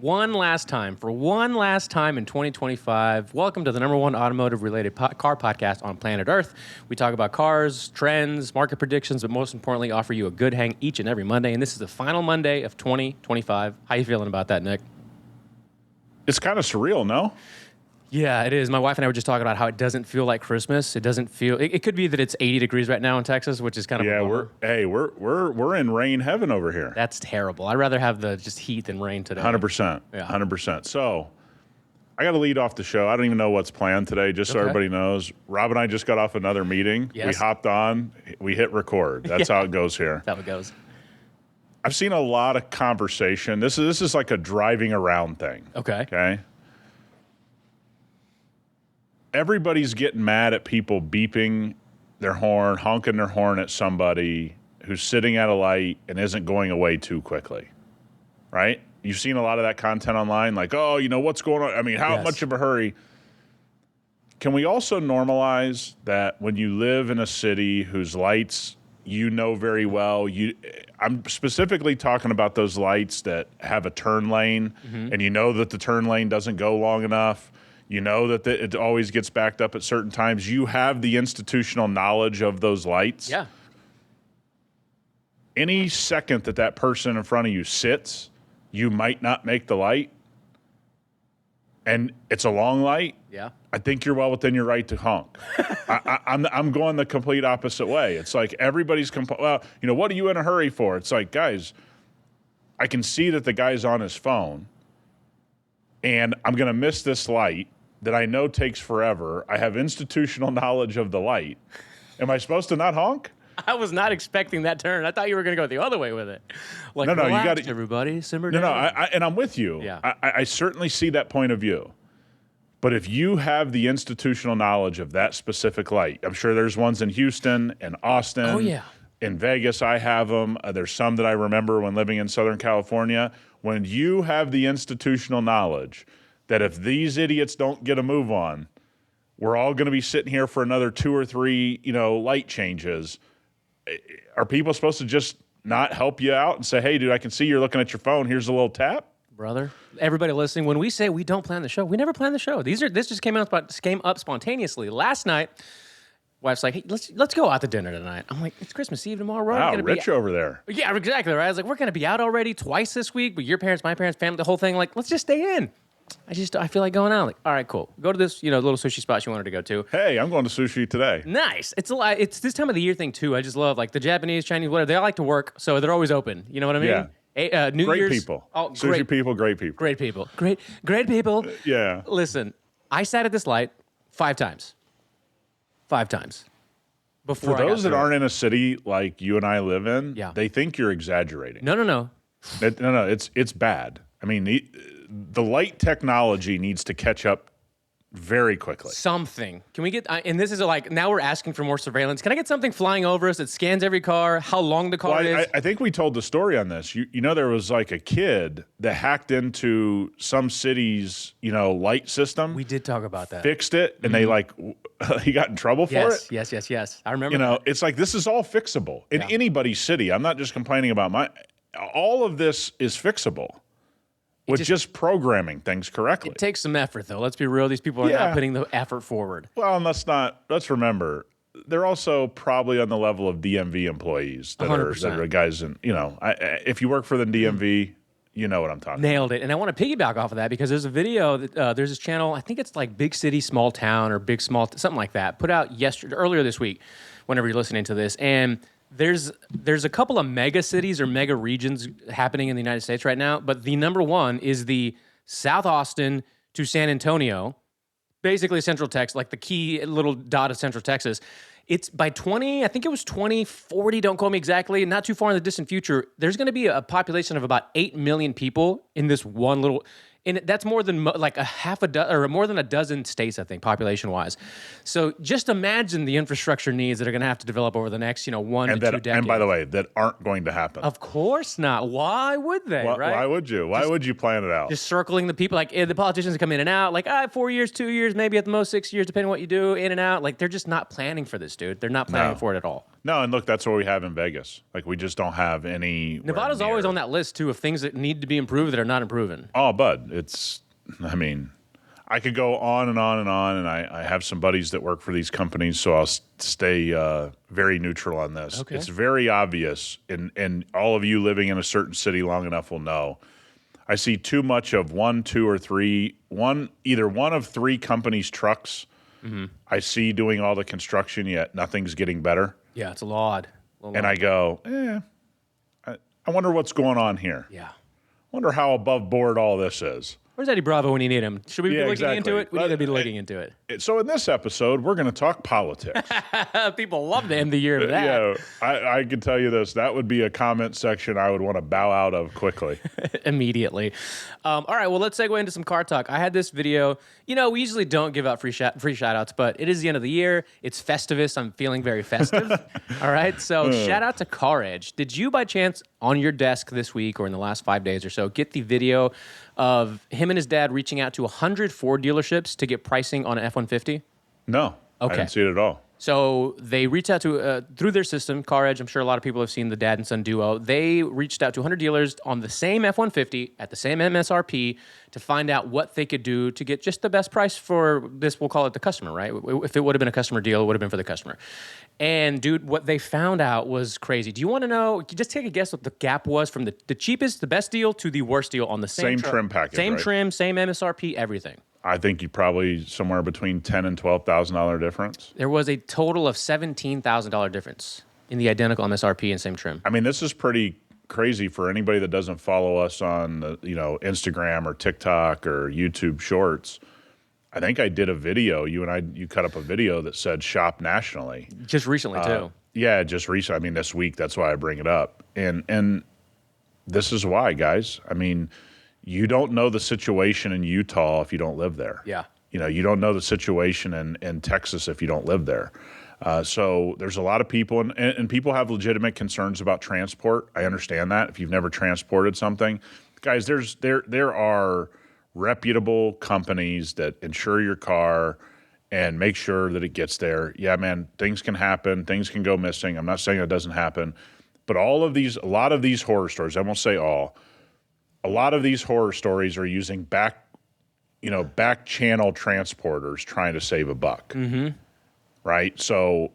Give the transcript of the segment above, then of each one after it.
one last time in 2025. Welcome to the #1 automotive-related car podcast on planet Earth. We talk about cars, trends, market predictions, but most importantly, offer you a good hang each and every Monday. And this is the final Monday of 2025. How you feeling about that, Nick? It's kind of surreal, no? Yeah, it is. My wife and I were just talking about how it doesn't feel like Christmas. It doesn't feel. It could be that it's 80 degrees right now in Texas, which is kind of we're in rain heaven over here. That's terrible. I'd rather have the just heat than rain today. 100%. Yeah. 100%. So I got to lead off the show. I don't even know what's planned today, just so everybody knows. Rob and I just got off another meeting. Yes. We hopped on. We hit record. That's how it goes here. That's how it goes. I've seen a lot of conversation. This is like a driving around thing. Okay. Everybody's getting mad at people beeping their horn, honking their horn at somebody who's sitting at a light and isn't going away too quickly, right? You've seen a lot of that content online, like, oh, you know, what's going on? I mean, how much of a hurry? Can we also normalize that when you live in a city whose lights you know very well, I'm specifically talking about those lights that have a turn lane, and you know that the turn lane doesn't go long enough. You know that it always gets backed up at certain times. You have the institutional knowledge of those lights. Yeah. Any second that person in front of you sits, you might not make the light. And it's a long light. Yeah. I think you're well within your right to honk. I'm going the complete opposite way. It's like everybody's, well, you know, what are you in a hurry for? It's like, guys, I can see that the guy's on his phone, and I'm going to miss this light that I know takes forever. I have institutional knowledge of the light. Am I supposed to not honk? I was not expecting that turn. I thought you were going to go the other way with it. Like, no, you got to, everybody simmer down. No, and I'm with you. Yeah. I certainly see that point of view. But if you have the institutional knowledge of that specific light, I'm sure there's ones in Houston and Austin. Oh, yeah. In Vegas, I have them. There's some that I remember when living in Southern California. When you have the institutional knowledge that if these idiots don't get a move on, we're all going to be sitting here for another 2 or 3, light changes. Are people supposed to just not help you out and say, hey, dude, I can see you're looking at your phone. Here's a little tap? Brother, everybody listening, when we say we don't plan the show, we never plan the show. This just came up spontaneously. Last night, wife's like, hey, let's go out to dinner tonight. I'm like, it's Christmas Eve tomorrow. Wow, Rich over there. Yeah, exactly, right? I was like, we're going to be out already twice this week, but your parents, my parents, family, the whole thing, like, let's just stay in. I feel like going out. Like, all right, cool. Go to this, little sushi spot you wanted to go to. Hey, I'm going to sushi today. Nice. It's this time of the year thing, too. I just love, like, the Japanese, Chinese, whatever. They all like to work, so they're always open. You know what I mean? Yeah. New great Year's. People. Oh, sushi people, great people. Great people. Great people. Yeah. Listen, I sat at this light 5 times. 5 times. Before For those that aren't in a city like you and I live in, they think you're exaggerating. No. No, it's bad. I mean, the light technology needs to catch up very quickly. Something. Can we get, and this is now we're asking for more surveillance. Can I get something flying over us that scans every car, how long the car is? I think we told the story on this. You know, there was like a kid that hacked into some city's, light system. We did talk about that. Fixed it, and he got in trouble for it. Yes. I remember It's like, this is all fixable in anybody's city. I'm not just complaining about all of this is fixable. With just programming things correctly. It takes some effort, though. Let's be real. These people are not putting the effort forward. Well, and let's remember, they're also probably on the level of DMV employees that are guys in, if you work for the DMV, you know what I'm talking about. Nailed it. And I want to piggyback off of that because there's a video, there's this channel, I think it's like Big City, Small Town or Big Small, something like that, put out earlier this week, whenever you're listening to this. And there's a couple of mega cities or mega regions happening in the United States right now, but the number one is the South Austin to San Antonio, basically Central Texas, like the key little dot of Central Texas. It's by 2040, don't quote me exactly, not too far in the distant future, there's going to be a population of about 8 million people in this one little, and that's more than like more than a dozen states, I think, population-wise. So just imagine the infrastructure needs that are going to have to develop over the next, 1 to 2 decades. And by the way, that aren't going to happen. Of course not. Why would they, right? Why would you? Why would you plan it out? Just circling the people, like the politicians come in and out, like 4 years, 2 years, maybe at the most 6 years, depending on what you do, in and out. Like they're just not planning for this, dude. They're not planning for it at all. No, and look, that's what we have in Vegas. Like, we just don't have any. Nevada's always on that list, too, of things that need to be improved that are not improving. Oh, bud, I mean, I could go on and on and on, and I have some buddies that work for these companies, so I'll stay very neutral on this. Okay. It's very obvious, and all of you living in a certain city long enough will know. I see too much of either one of three companies' trucks. Mm-hmm. I see doing all the construction, yet nothing's getting better. Yeah, it's a lot. And I go, I wonder what's going on here. Yeah. Wonder how above board all this is. Where's Eddie Bravo when you need him? Should we be looking into it? We need to be looking into it. So in this episode, we're going to talk politics. People love to end the year with that. Yeah, I can tell you this. That would be a comment section I would want to bow out of quickly. Immediately. All right, well, let's segue into some car talk. I had this video. You know, we usually don't give out free shout-outs, but it is the end of the year. It's Festivus. I'm feeling very festive. All right, so shout out to Car Edge. Did you, by chance, on your desk this week or in the last 5 days or so, get the video of him and his dad reaching out to 100 Ford dealerships to get pricing on an F-150? No, okay. I didn't see it at all. So they reached out to, through their system, Car Edge, I'm sure a lot of people have seen the dad and son duo. They reached out to 100 dealers on the same F-150 at the same MSRP to find out what they could do to get just the best price for this, we'll call it the customer, right? If it would have been a customer deal, it would have been for the customer. And, dude, what they found out was crazy. Do you want to know, just take a guess what the gap was from the cheapest, the best deal to the worst deal on the same trim package, Same right? trim, same MSRP, everything. I think you probably somewhere between $10,000 and $12,000 difference. There was a total of $17,000 difference in the identical MSRP and same trim. I mean, this is pretty crazy for anybody that doesn't follow us on Instagram or TikTok or YouTube Shorts. I think I did a video. You cut up a video that said shop nationally. Just recently too. Yeah, just recently. I mean, this week. That's why I bring it up. And this is why, guys. I mean, you don't know the situation in Utah if you don't live there. Yeah. You don't know the situation in Texas if you don't live there. So there's a lot of people, and people have legitimate concerns about transport. I understand that if you've never transported something. Guys, there are reputable companies that insure your car and make sure that it gets there. Yeah, man, things can happen. Things can go missing. I'm not saying it doesn't happen. But a lot of these horror stories, I won't say all, a lot of these horror stories are using back channel transporters trying to save a buck. Mm-hmm. Right? So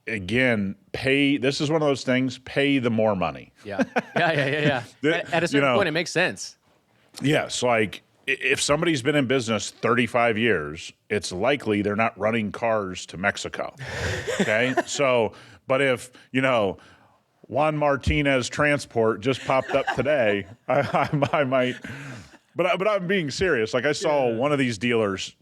again, this is one of those things, pay the more money. Yeah. At a certain point, it makes sense. Yes. Like if somebody's been in business 35 years, it's likely they're not running cars to Mexico. Okay. So, but if, Juan Martinez Transport just popped up today, I might, but I'm being serious. Like I saw one of these dealers,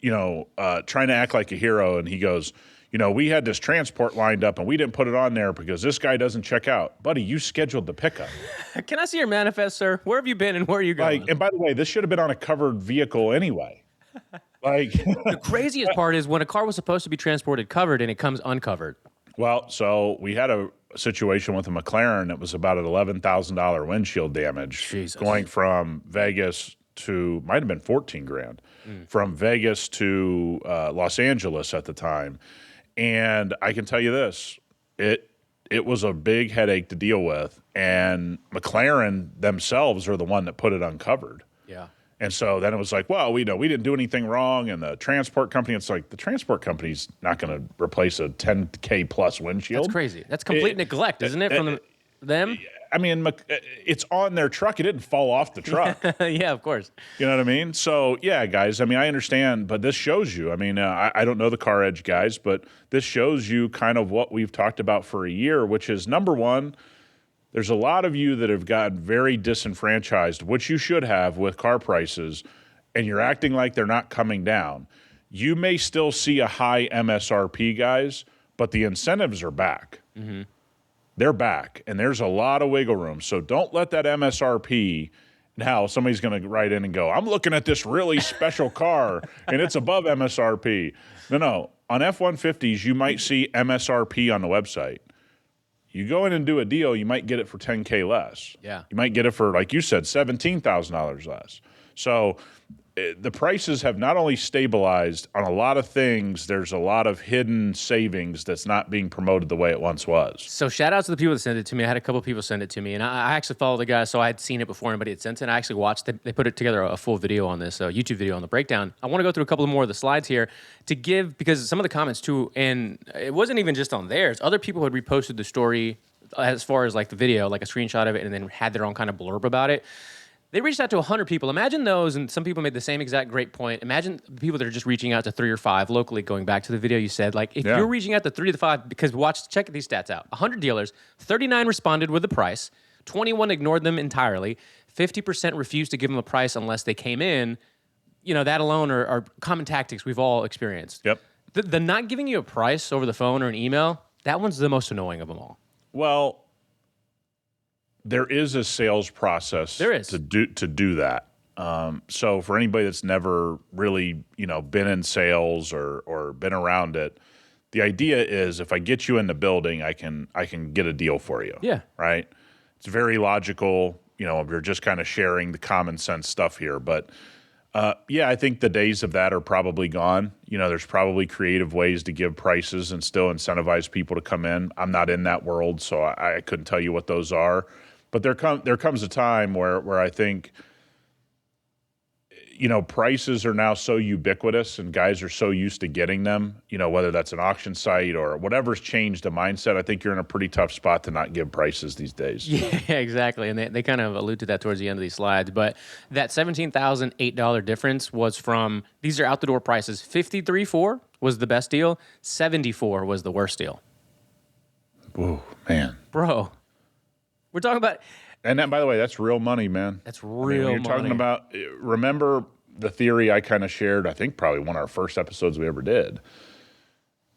trying to act like a hero, and he goes, we had this transport lined up and we didn't put it on there because this guy doesn't check out. Buddy, you scheduled the pickup. Can I see your manifest, sir? Where have you been and where are you going? And by the way, this should have been on a covered vehicle anyway. The craziest part is when a car was supposed to be transported covered and it comes uncovered. Well, so we had a situation with a McLaren that was about an $11,000 windshield damage. Jesus. Going from Vegas to, might have been $14,000, from Vegas to Los Angeles at the time. And I can tell you this, it was a big headache to deal with, and McLaren themselves are the one that put it uncovered. Yeah. And so then it was like, well, we didn't do anything wrong. And the transport company, it's like the transport company's not going to replace a $10K plus windshield. That's crazy. That's complete neglect, isn't it, from them? I mean, it's on their truck. It didn't fall off the truck. Yeah, of course. You know what I mean? So, yeah, guys, I mean, I understand, but this shows you. I mean, I don't know the Car Edge guys, but this shows you kind of what we've talked about for a year, which is, number one, there's a lot of you that have gotten very disenfranchised, which you should have with car prices, and you're acting like they're not coming down. You may still see a high MSRP, guys, but the incentives are back. Mm-hmm. They're back, and there's a lot of wiggle room. So don't let that MSRP. Now somebody's going to write in and go, I'm looking at this really special car, and it's above MSRP. No. On F-150s, you might see MSRP on the website. You go in and do a deal, you might get it for $10K less. Yeah. You might get it for, like you said, $17,000 less. So the prices have not only stabilized on a lot of things, there's a lot of hidden savings that's not being promoted the way it once was. So shout out to the people that sent it to me. I had a couple of people send it to me, and I actually follow the guy, so I had seen it before anybody had sent it. I actually watched it. They put it together a full video on this, a YouTube video on the breakdown. I want to go through a couple more of the slides here to give, because some of the comments too, and it wasn't even just on theirs. Other people had reposted the story as far as like the video, like a screenshot of it, and then had their own kind of blurb about it. They reached out to 100 people. Imagine those, and some people made the same exact great point. Imagine the people that are just reaching out to 3 or 5 locally, going back to the video you said. Like, if you're reaching out to 3 to 5, because check these stats out. 100 dealers, 39 responded with the price, 21 ignored them entirely, 50% refused to give them a price unless they came in. You know, that alone are common tactics we've all experienced. Yep. The not giving you a price over the phone or an email, that one's the most annoying of them all. Well, there is a sales process to do that. So for anybody that's never really, been in sales or been around it, the idea is if I get you in the building, I can get a deal for you. Yeah. Right. It's very logical. We're just kind of sharing the common sense stuff here. But I think the days of that are probably gone. There's probably creative ways to give prices and still incentivize people to come in. I'm not in that world, so I couldn't tell you what those are. But there comes a time where I think, prices are now so ubiquitous and guys are so used to getting them, whether that's an auction site or whatever's changed the mindset. I think you're in a pretty tough spot to not give prices these days. Yeah, exactly. And they kind of allude to that towards the end of these slides. But that $17,008 difference was from, these are out the door prices. $53,400 was the best deal. $74,000 was the worst deal. Whoa, man. Bro. We're talking about... And that, by the way, that's real money, man. That's real money. You're talking about... Remember the theory I kind of shared, I think probably one of our first episodes we ever did.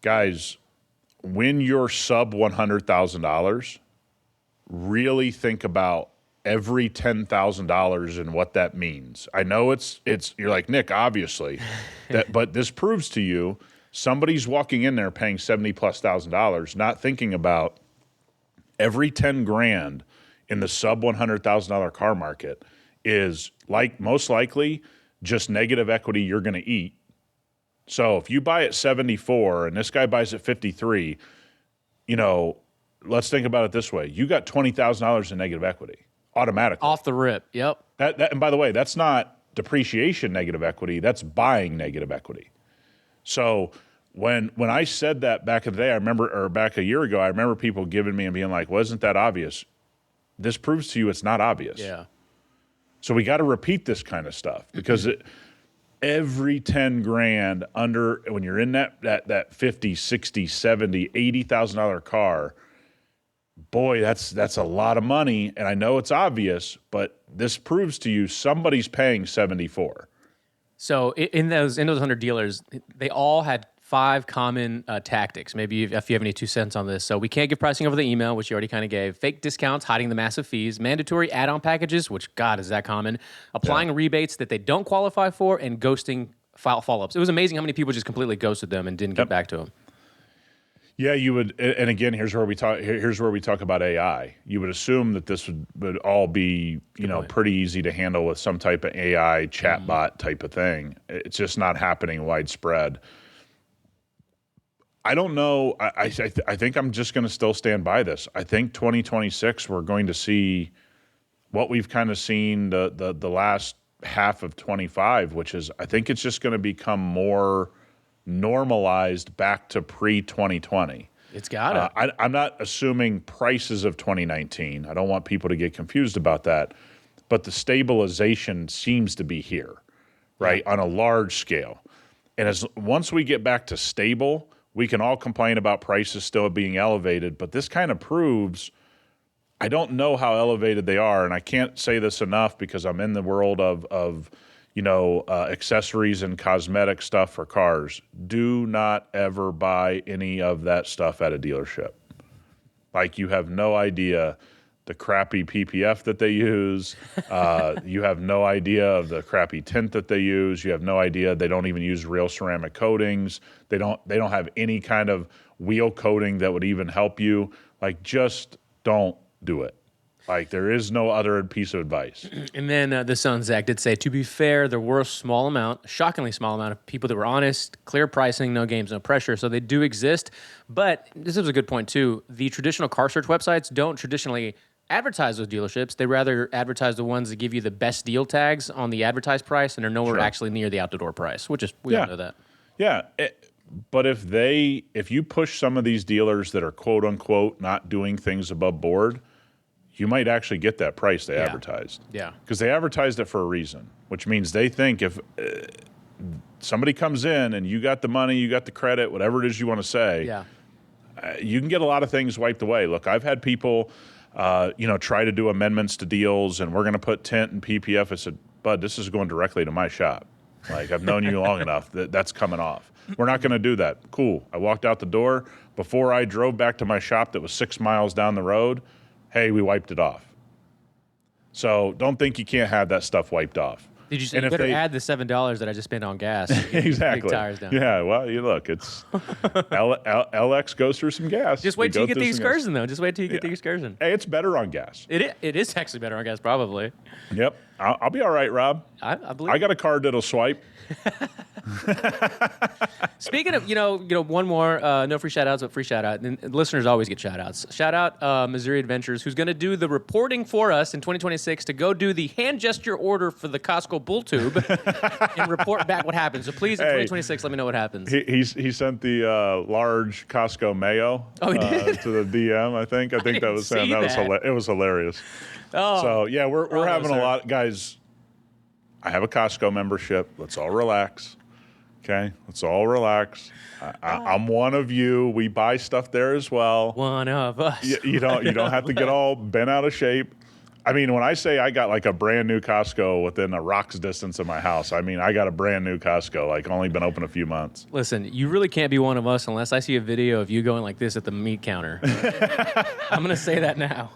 Guys, when you're sub $100,000, really think about every $10,000 and what that means. I know it's you're like, Nick, obviously. But this proves to you somebody's walking in there paying $70,000+, not thinking about every 10 grand in the sub $100,000 car market is most likely just negative equity you're going to eat. So if you buy at 74 and this guy buys at 53, let's think about it this way. You got $20,000 in negative equity automatically. Off the rip. Yep. And by the way, that's not depreciation negative equity. That's buying negative equity. So when I said that back in the day, or back a year ago, I remember people giving me and being like, well, isn't that obvious? This proves to you it's not obvious. Yeah. So we got to repeat this kind of stuff because every 10 grand under, when you're in that 50, 60, 70, $80,000 car, boy, that's a lot of money. And I know it's obvious, but this proves to you somebody's paying 74. So in those 100 dealers, they all had 5 common tactics. Maybe if you have any 2 cents on this. So we can't give pricing over the email, which you already kind of gave. Fake discounts, hiding the massive fees. Mandatory add-on packages, which, God, is that common. Applying rebates that they don't qualify for, and ghosting follow-ups. It was amazing how many people just completely ghosted them and didn't get back to them. Yeah, you would, and again, here's where we talk about AI. You would assume that this would all be, pretty easy to handle with some type of AI chatbot type of thing. It's just not happening widespread. I don't know. I think I'm just going to still stand by this. I think 2026 we're going to see what we've kind of seen the last half of 25, which is I think it's just going to become more normalized back to pre-2020. It's got it. I'm not assuming prices of 2019. I don't want people to get confused about that. But the stabilization seems to be here, right, on a large scale. And once we get back to stable, we can all complain about prices still being elevated. But this kind of proves I don't know how elevated they are. And I can't say this enough because I'm in the world of accessories and cosmetic stuff for cars. Do not ever buy any of that stuff at a dealership. Like, you have no idea the crappy PPF that they use. You have no idea of the crappy tint that they use. You have no idea they don't even use real ceramic coatings. They don't have any kind of wheel coating that would even help you. Like, just don't do it. Like, there is no other piece of advice. And then the son, Zach, did say, to be fair, there were a shockingly small amount of people that were honest, clear pricing, no games, no pressure. So they do exist. But this is a good point, too. The traditional car search websites don't traditionally advertise those dealerships. They rather advertise the ones that give you the best deal tags on the advertised price and are nowhere actually near the out-the-door price, which is, we all know that. Yeah. But if you push some of these dealers that are quote unquote not doing things above board, you might actually get that price they advertised. Yeah. Because they advertised it for a reason, which means they think if somebody comes in and you got the money, you got the credit, whatever it is you want to say, you can get a lot of things wiped away. Look, I've had people, try to do amendments to deals, and we're going to put tint and PPF. I said, Bud, this is going directly to my shop. Like, I've known you long enough that's coming off. We're not going to do that. Cool. I walked out the door. Before I drove back to my shop that was 6 miles down the road, hey, we wiped it off. So don't think you can't have that stuff wiped off. Did you say you better add the $7 that I just spent on gas? Exactly. Big tires down. Yeah, well, you look, it's LX goes through some gas. Just wait till you get the Excursion, though. Just wait till you get the Excursion. Hey, it's better on gas. It is actually better on gas, probably. Yep. I'll be all right, Rob. I believe I got a card that'll swipe. Speaking of, one more, no free shout outs, but free shout out. And listeners always get shout outs. Shout out Missouri Adventures, who's going to do the reporting for us in 2026 to go do the hand gesture order for the Costco bull tube and report back what happens. So please, in 2026, let me know what happens. He sent the large Costco mayo to the DM, I think. I think that was Sam. It was hilarious. Oh, so, yeah, we're having a lot. Guys, I have a Costco membership. Let's all relax. Okay? Let's all relax. I'm one of you. We buy stuff there as well. One of us. You don't have to get all bent out of shape. I mean, when I say I got like a brand new Costco within a rock's distance of my house, I mean, I got a brand new Costco, like only been open a few months. Listen, you really can't be one of us unless I see a video of you going like this at the meat counter. I'm going to say that now.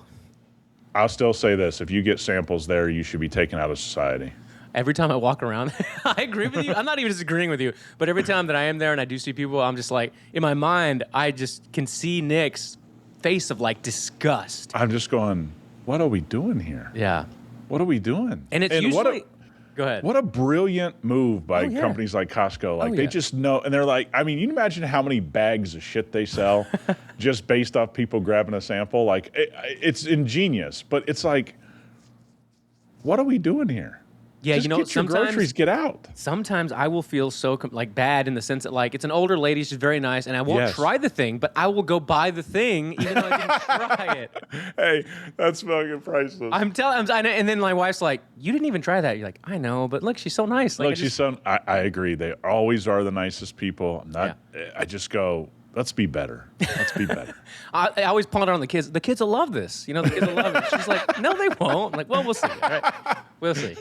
I'll still say this. If you get samples there, you should be taken out of society. Every time I walk around, I agree with you. I'm not even disagreeing with you. But every time that I am there and I do see people, I'm just like, in my mind, I just can see Nick's face of like disgust. I'm just going, what are we doing here? Yeah. What are we doing? And it's usually... Go ahead. What a brilliant move by companies like Costco. Like, they just know, and they're like, I mean, you imagine how many bags of shit they sell just based off people grabbing a sample. Like, it's ingenious, but it's like, what are we doing here? Yeah, just get your groceries, get out. Sometimes I will feel so bad in the sense that like it's an older lady, she's very nice, and I won't try the thing, but I will go buy the thing even though I didn't try it. Hey, that's fucking priceless. And then my wife's like, "You didn't even try that." You're like, "I know, but look, she's so nice." Like, I agree. They always are the nicest people. I just go, let's be better. Let's be better. I always ponder on the kids. The kids will love this. The kids will love it. She's like, no, they won't. I'm like, well, we'll see. All right? We'll see.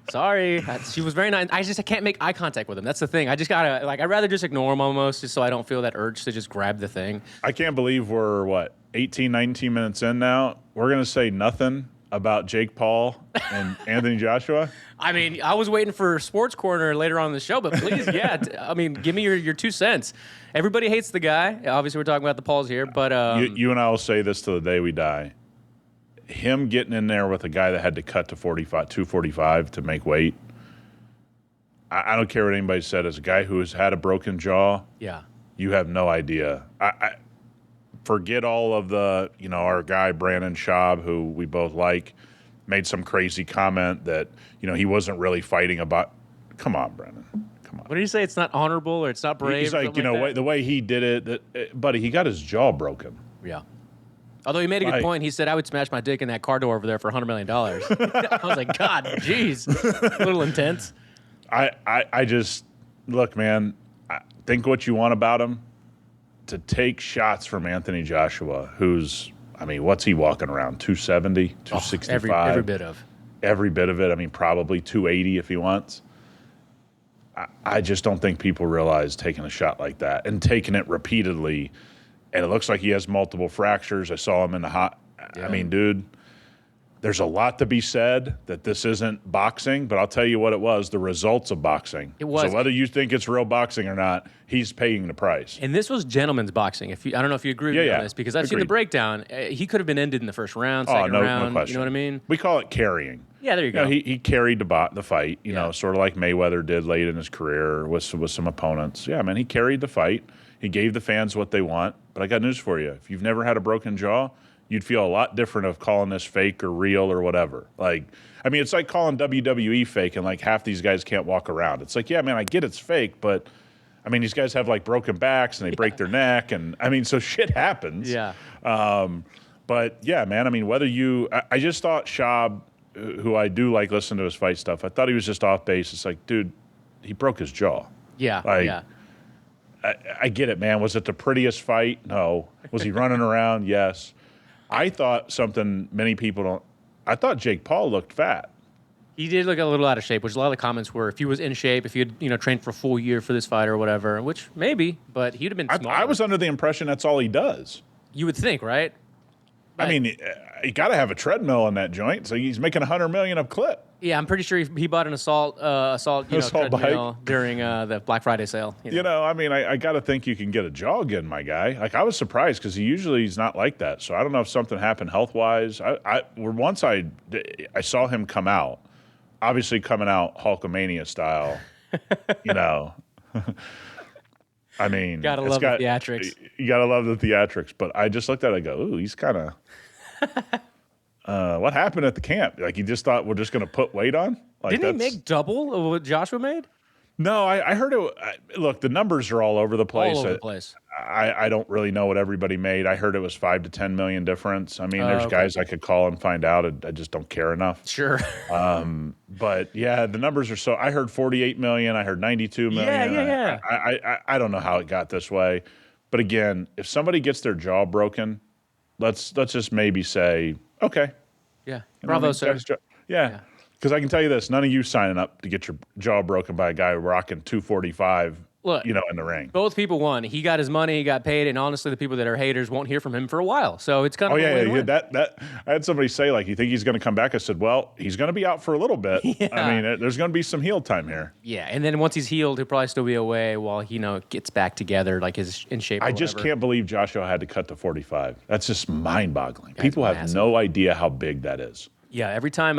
Sorry. She was very nice. I can't make eye contact with them. That's the thing. I just gotta, I'd rather just ignore them almost just so I don't feel that urge to just grab the thing. I can't believe we're, 18, 19 minutes in now? We're going to say nothing about Jake Paul and Anthony Joshua? I mean, I was waiting for Sports Corner later on in the show, but please, give me your 2 cents. Everybody hates the guy. Obviously, we're talking about the Pauls here, but... You and I will say this till the day we die. Him getting in there with a guy that had to cut to 245 to make weight, I don't care what anybody said. As a guy who has had a broken jaw, you have no idea. I forget all of the, our guy, Brandon Schaub, who we both like, made some crazy comment that, he wasn't really fighting about. Come on, Brandon. Come on. What did he say? It's not honorable or it's not brave? He's like, the way he did it, buddy, he got his jaw broken. Yeah. Although he made a good point. He said, I would smash my dick in that car door over there for $100 million. I was like, God, jeez. A little intense. I just, look, man, think what you want about him. To take shots from Anthony Joshua, who's, what's he walking around? 270, 265? Every bit of. Every bit of it. Probably 280 if he wants. I just don't think people realize taking a shot like that and taking it repeatedly. And it looks like he has multiple fractures. I saw him in the hot. Yeah. Dude, There's a lot to be said that this isn't boxing, but I'll tell you what it was, the results of boxing. It was. So whether you think it's real boxing or not, he's paying the price. And this was gentleman's boxing. I don't know if you agree with me on this, because I've seen the breakdown. He could have been ended in the first round, second round. No question. You know what I mean? We call it carrying. Yeah, there you go. He carried the fight, you know, sort of like Mayweather did late in his career with some opponents. Yeah, man, he carried the fight. He gave the fans what they want. But I got news for you. If you've never had a broken jaw, you'd feel a lot different of calling this fake or real or whatever. Like, I mean, it's like calling WWE fake and like half these guys can't walk around. It's like, yeah, man, I get it's fake, but I mean, these guys have like broken backs and they break their neck. And I mean, so shit happens. Yeah. But yeah, man, I mean, I just thought Schaub, who I do like listening to his fight stuff, I thought he was just off base. It's like, dude, he broke his jaw. Yeah. Like, yeah. I get it, man. Was it the prettiest fight? No. Was he running around? Yes. I thought something many people don't. I thought Jake Paul looked fat. He did look a little out of shape, which a lot of the comments were, if he was in shape, if he had trained for a full year for this fight or whatever, which maybe, but he'd have been smaller. I was under the impression that's all he does. You would think, right? I mean, you got to have a treadmill in that joint, so he's making $100 million of clip. Yeah, I'm pretty sure he bought an assault treadmill during the Black Friday sale. You know, I mean, I got to think you can get a jog in, my guy. Like, I was surprised because he's not like that. So I don't know if something happened health-wise. Once I saw him come out, obviously coming out Hulkamania style, you know. I mean, gotta love the theatrics. You gotta love the theatrics. But I just looked at it, I go, ooh, he's kind of. What happened at the camp? Like, you just thought we're just going to put weight on? Like, Didn't he make double of what Joshua made? No, I heard it. Look, the numbers are all over the place. All over the place. I don't really know what everybody made. I heard it was 5 to 10 million difference. I mean, there's guys I could call and find out. I just don't care enough. Sure. But yeah, the numbers are so. I heard 48 million. I heard 92 million. Yeah. I don't know how it got this way. But again, if somebody gets their jaw broken, let's just maybe say, okay. Yeah. Bravo, sir. Yeah. Because I can tell you this, none of you signing up to get your jaw broken by a guy rocking 245, in the ring. Both people won. He got his money, he got paid, and honestly, the people that are haters won't hear from him for a while. So it's kind of a win-win. That I had somebody say, like, you think he's going to come back? I said, well, he's going to be out for a little bit. Yeah. I mean, there's going to be some heal time here. Yeah, and then once he's healed, he'll probably still be away while he gets back together, like is in shape. I just can't believe Joshua had to cut to 45. That's just mind-boggling. People have no idea how big that is. Yeah, every time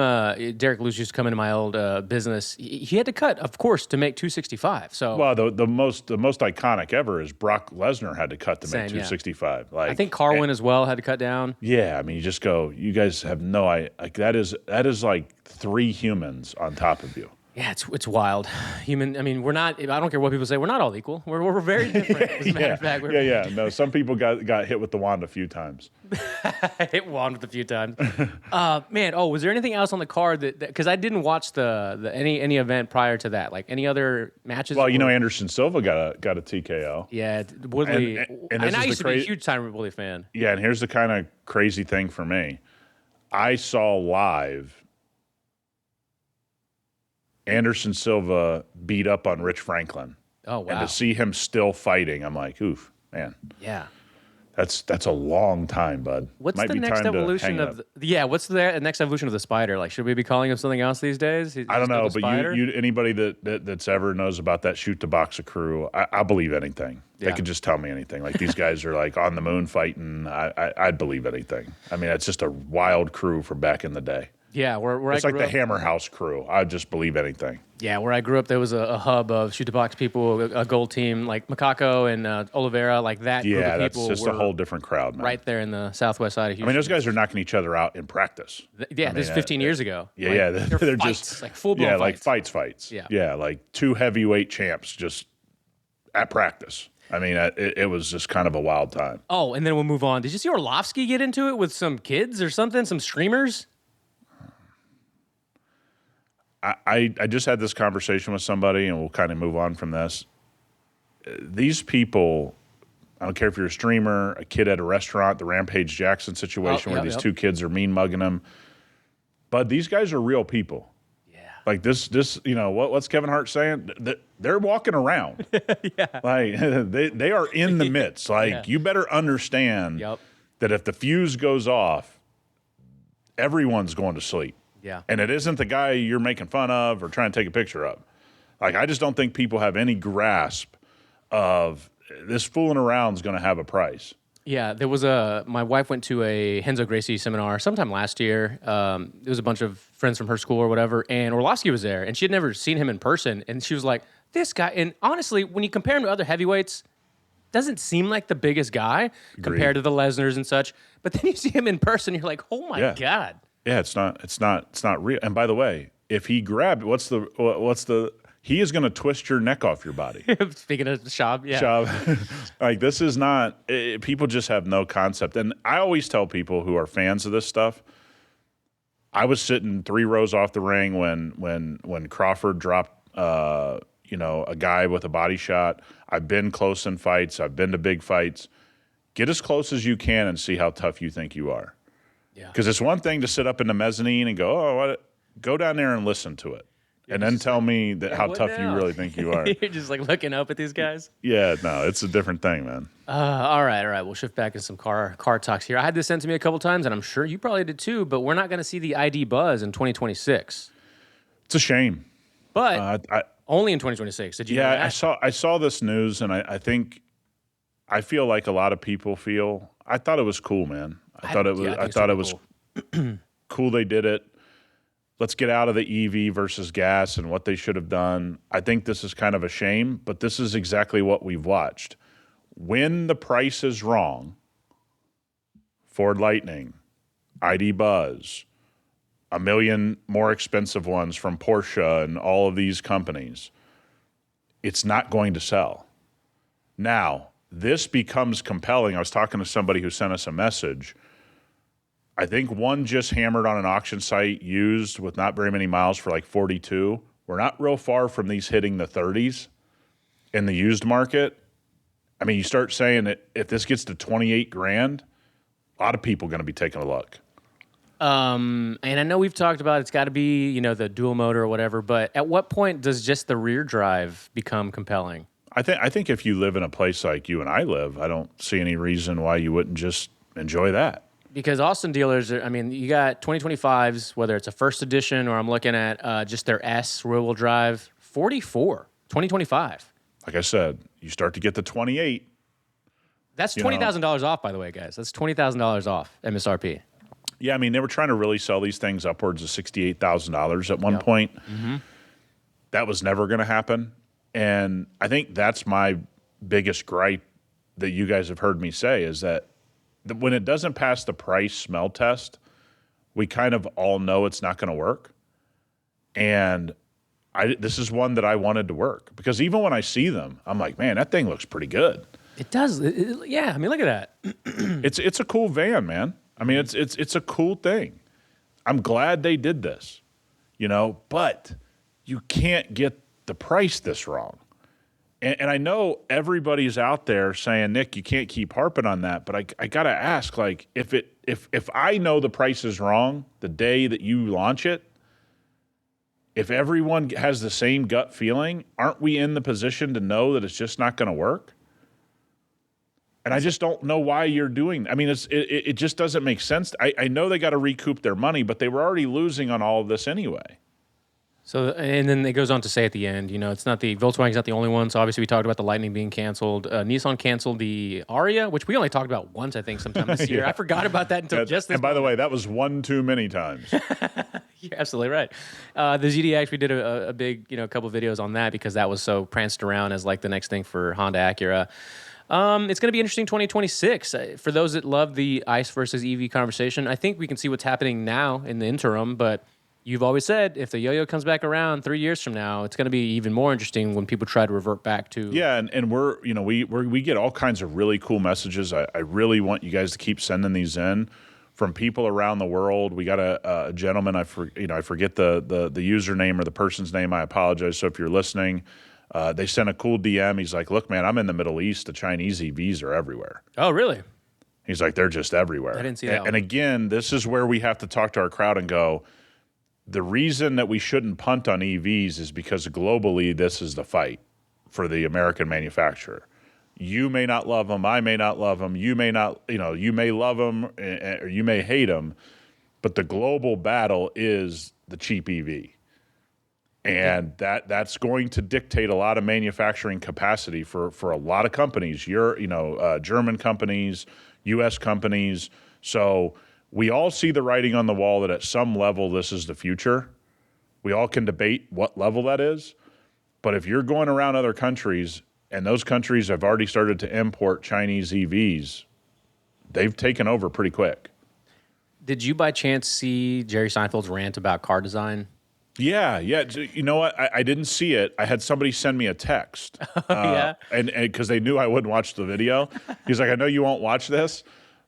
Derek Lewis used to come into my old business, he had to cut, of course, to make 265. So, well, the most iconic ever is Brock Lesnar had to cut to make 265. Yeah. Like, I think Carwin as well had to cut down. Yeah, I mean, you just go. You guys have no idea. Like, that is like 3 humans on top of you. Yeah, it's wild. Human. I mean, we're not. I don't care what people say. We're not all equal. We're very different. As a matter of fact. No, some people got hit with the wand a few times. Hit wand with a few times. Man. Oh, was there anything else on the card that? Because I didn't watch any event prior to that. Like any other matches. Well, Anderson Silva got a TKO. Yeah, Woodley. And I used to be a huge time Woodley fan. Yeah, and here's the kind of crazy thing for me. I saw live Anderson Silva beat up on Rich Franklin. Oh, wow. And to see him still fighting, I'm like, oof, man. Yeah. That's a long time, bud. What's the next evolution of what's the next evolution of the spider? Like, should we be calling him something else these days? I don't know, but anybody that's ever knows about that shoot the boxer crew, I believe anything. Yeah. They could just tell me anything. Like, these guys are like on the moon fighting. I'd believe anything. I mean, it's just a wild crew from back in the day. Yeah, it's like the Hammer House crew. I just believe anything. Yeah, where I grew up, there was a hub of shoot the box people, a gold team like Macaco and Oliveira, like that. Yeah, group of people that's just a whole different crowd, man. Right there in the southwest side of Houston. I mean, those guys are knocking each other out in practice. This is 15 years ago. Yeah, they're fights, just like full blown fights. like fights. Yeah, like 2 heavyweight champs just at practice. I mean, it was just kind of a wild time. Oh, and then we'll move on. Did you see Orlovsky get into it with some kids or something, some streamers? I just had this conversation with somebody, and we'll kind of move on from this. These people, I don't care if you're a streamer, a kid at a restaurant, the Rampage Jackson situation where these 2 kids are mean mugging them. But these guys are real people. Yeah. Like this, what's Kevin Hart saying? They're walking around. Yeah. Like they are in the midst. Like, you better understand that if the fuse goes off, everyone's going to sleep. Yeah. And it isn't the guy you're making fun of or trying to take a picture of. Like, I just don't think people have any grasp of this fooling around is going to have a price. Yeah, there was my wife went to a Henzo Gracie seminar sometime last year. There was a bunch of friends from her school or whatever, and Orlovsky was there, and she had never seen him in person, and she was like, this guy, and honestly, when you compare him to other heavyweights, doesn't seem like the biggest guy compared to the Lesners and such, but then you see him in person, you're like, oh my God. Yeah, it's not real. And by the way, if he grabbed, he is going to twist your neck off your body. Speaking of Shab, yeah. Shab. Like, this is not, people just have no concept. And I always tell people who are fans of this stuff, I was sitting 3 rows off the ring when Crawford dropped, a guy with a body shot. I've been close in fights. I've been to big fights. Get as close as you can and see how tough you think you are. Yeah. Because it's one thing to sit up in the mezzanine and go, go down there and listen to it. And then tell me how tough you really think you are. You're just like looking up at these guys? Yeah, no, it's a different thing, man. All right. We'll shift back to some car talks here. I had this sent to me a couple times, and I'm sure you probably did too, but we're not going to see the ID Buzz in 2026. It's a shame. But only in 2026. Did you know that? I saw this news, and I feel like a lot of people feel. I thought it was cool, man. I thought it was cool they did it. Let's get out of the EV versus gas and what they should have done. I think this is kind of a shame, but this is exactly what we've watched. When the price is wrong, Ford Lightning, ID Buzz, a million more expensive ones from Porsche and all of these companies, it's not going to sell. Now, this becomes compelling. I was talking to somebody who sent us a message. I think one just hammered on an auction site used with not very many miles for like 42. We're not real far from these hitting the 30s in the used market. I mean, you start saying that if this gets to 28 grand, a lot of people are going to be taking a look. And I know we've talked about it's got to be, the dual motor or whatever, but at what point does just the rear drive become compelling? I think if you live in a place like you and I live, I don't see any reason why you wouldn't just enjoy that. Because Austin dealers, you got 2025s, whether it's a first edition or I'm looking at just their S rear-wheel drive, 44, 2025. Like I said, you start to get to 28. That's $20,000 off, by the way, guys. That's $20,000 off MSRP. Yeah, they were trying to really sell these things upwards of $68,000 at one point. Mm-hmm. That was never going to happen. And I think that's my biggest gripe that you guys have heard me say is that when it doesn't pass the price smell test, we kind of all know it's not going to work. And this is one that I wanted to work because even when I see them, I'm like, man, that thing looks pretty good. It does. Yeah. Look at that. It's a cool van, man. It's a cool thing. I'm glad they did this, but you can't get the price this wrong. And I know everybody's out there saying, Nick, you can't keep harping on that, but I got to ask, like, if I know the price is wrong the day that you launch it, if everyone has the same gut feeling, aren't we in the position to know that it's just not going to work? And I just don't know why you're doing. It just doesn't make sense. I know they got to recoup their money, but they were already losing on all of this anyway. So, and then it goes on to say at the end, it's not Volkswagen's not the only one. So obviously we talked about the Lightning being canceled. Nissan canceled the Aria, which we only talked about once, I think, sometime this year. I forgot about that until just this. And by the way, that was one too many times. You're absolutely right. The ZDX, we did a big, couple videos on that because that was so pranced around as like the next thing for Honda Acura. It's going to be interesting 2026. For those that love the ICE versus EV conversation, I think we can see what's happening now in the interim, but you've always said if the yo-yo comes back around 3 years from now, it's going to be even more interesting when people try to revert back to. Yeah, and we get all kinds of really cool messages. I really want you guys to keep sending these in from people around the world. We got a gentleman. I forget the username or the person's name. I apologize. So if you're listening, they sent a cool DM. He's like, "Look, man, I'm in the Middle East. The Chinese EVs are everywhere." Oh, really? He's like, "They're just everywhere." I didn't see that. And again, this is where we have to talk to our crowd and go, the reason that we shouldn't punt on EVs is because globally this is the fight for the American manufacturer. You may not love them. I may not love them. You may not, you may love them or you may hate them. but the global battle is the cheap EV. And that's going to dictate a lot of manufacturing capacity for a lot of companies. German companies, U.S. companies. So we all see the writing on the wall that at some level this is the future. We all can debate what level that is. But if you're going around other countries and those countries have already started to import Chinese EVs, they've taken over pretty quick. Did you by chance see Jerry Seinfeld's rant about car design? Yeah. You know what? I didn't see it. I had somebody send me a text. Yeah. And because they knew I wouldn't watch the video. He's like, I know you won't watch this,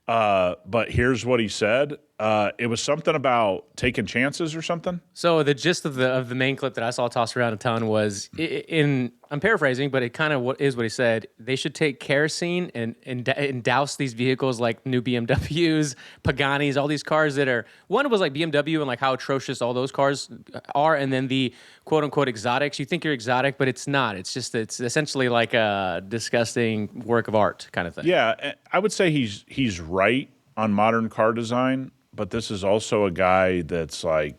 but here's what he said. It was something about taking chances or something. So the gist of the main clip that I saw tossed around a ton was I'm paraphrasing, but it kind of is what he said. They should take kerosene and douse these vehicles like new BMWs, Paganis, all these cars that are. One was like BMW and like how atrocious all those cars are, and then the quote unquote exotics. You think you're exotic, but it's not. It's essentially like a disgusting work of art kind of thing. Yeah, I would say he's right on modern car design, but this is also a guy that's like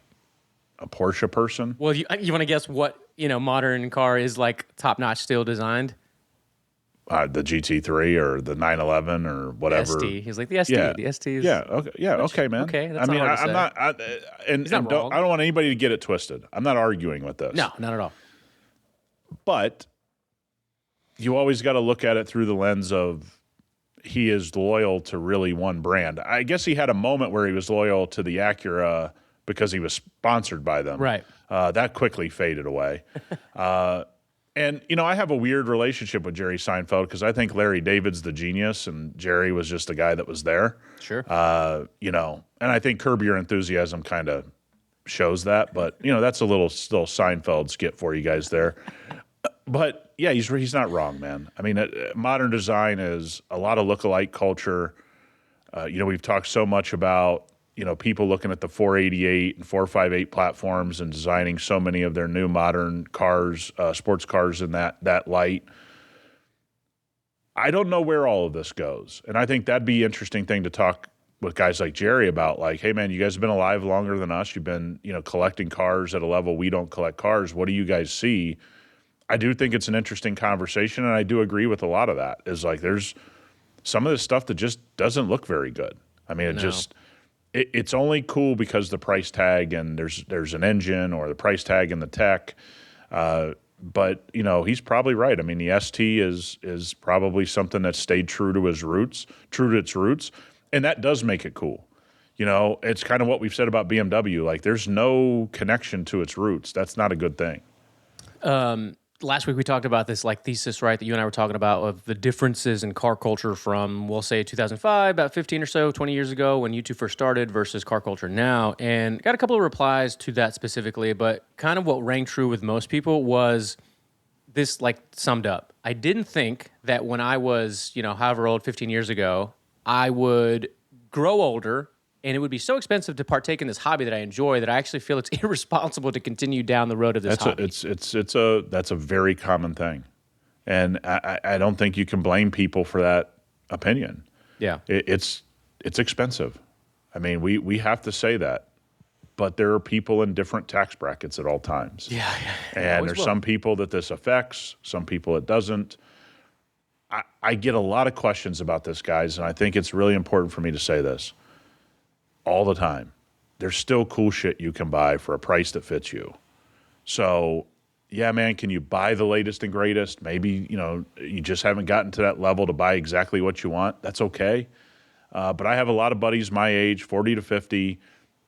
a Porsche person. Well, you want to guess what modern car is like top notch still designed? The GT3 or the 911 or whatever. The ST. He's like the ST. Yeah. The ST is. Yeah. Okay. Yeah. Okay, man. Okay. That's not hard to say. I'm not. I don't want anybody to get it twisted. I'm not arguing with this. No, not at all. But you always got to look at it through the lens of he is loyal to really one brand. I guess he had a moment where he was loyal to the Acura because he was sponsored by them. Right. That quickly faded away. And, I have a weird relationship with Jerry Seinfeld because I think Larry David's the genius and Jerry was just the guy that was there. Sure. And I think Curb Your Enthusiasm kind of shows that. But, that's a little still Seinfeld skit for you guys there. But, yeah, he's not wrong, man. I mean, modern design is a lot of lookalike culture. We've talked so much about, people looking at the 488 and 458 platforms and designing so many of their new modern cars, sports cars in that light. I don't know where all of this goes. And I think that'd be an interesting thing to talk with guys like Jerry about, like, hey, man, you guys have been alive longer than us. You've been, collecting cars at a level we don't collect cars. What do you guys see? I do think it's an interesting conversation, and I do agree with a lot of that. Is like there's some of this stuff that just doesn't look very good. I mean, it's only cool because the price tag and there's an engine or the price tag and the tech. But he's probably right. I mean, the ST is probably something that stayed true to its roots, and that does make it cool. It's kind of what we've said about BMW. Like, there's no connection to its roots. That's not a good thing. Last week we talked about this thesis, right, that you and I were talking about of the differences in car culture from, we'll say 2005, about 15 or so, 20 years ago when you two first started versus car culture now. And got a couple of replies to that specifically, but kind of what rang true with most people was this summed up. I didn't think that when I was, however old, 15 years ago, I would grow older and it would be so expensive to partake in this hobby that I enjoy that I actually feel it's irresponsible to continue down the road of this hobby. That's a very common thing. And I don't think you can blame people for that opinion. Yeah. It's expensive. I mean, we have to say that. But there are people in different tax brackets at all times. Yeah. And there's some people that this affects, some people it doesn't. I get a lot of questions about this, guys, and I think it's really important for me to say this. All the time. There's still cool shit you can buy for a price that fits you. So, yeah, man, can you buy the latest and greatest? Maybe, you just haven't gotten to that level to buy exactly what you want. That's okay. But I have a lot of buddies my age, 40 to 50,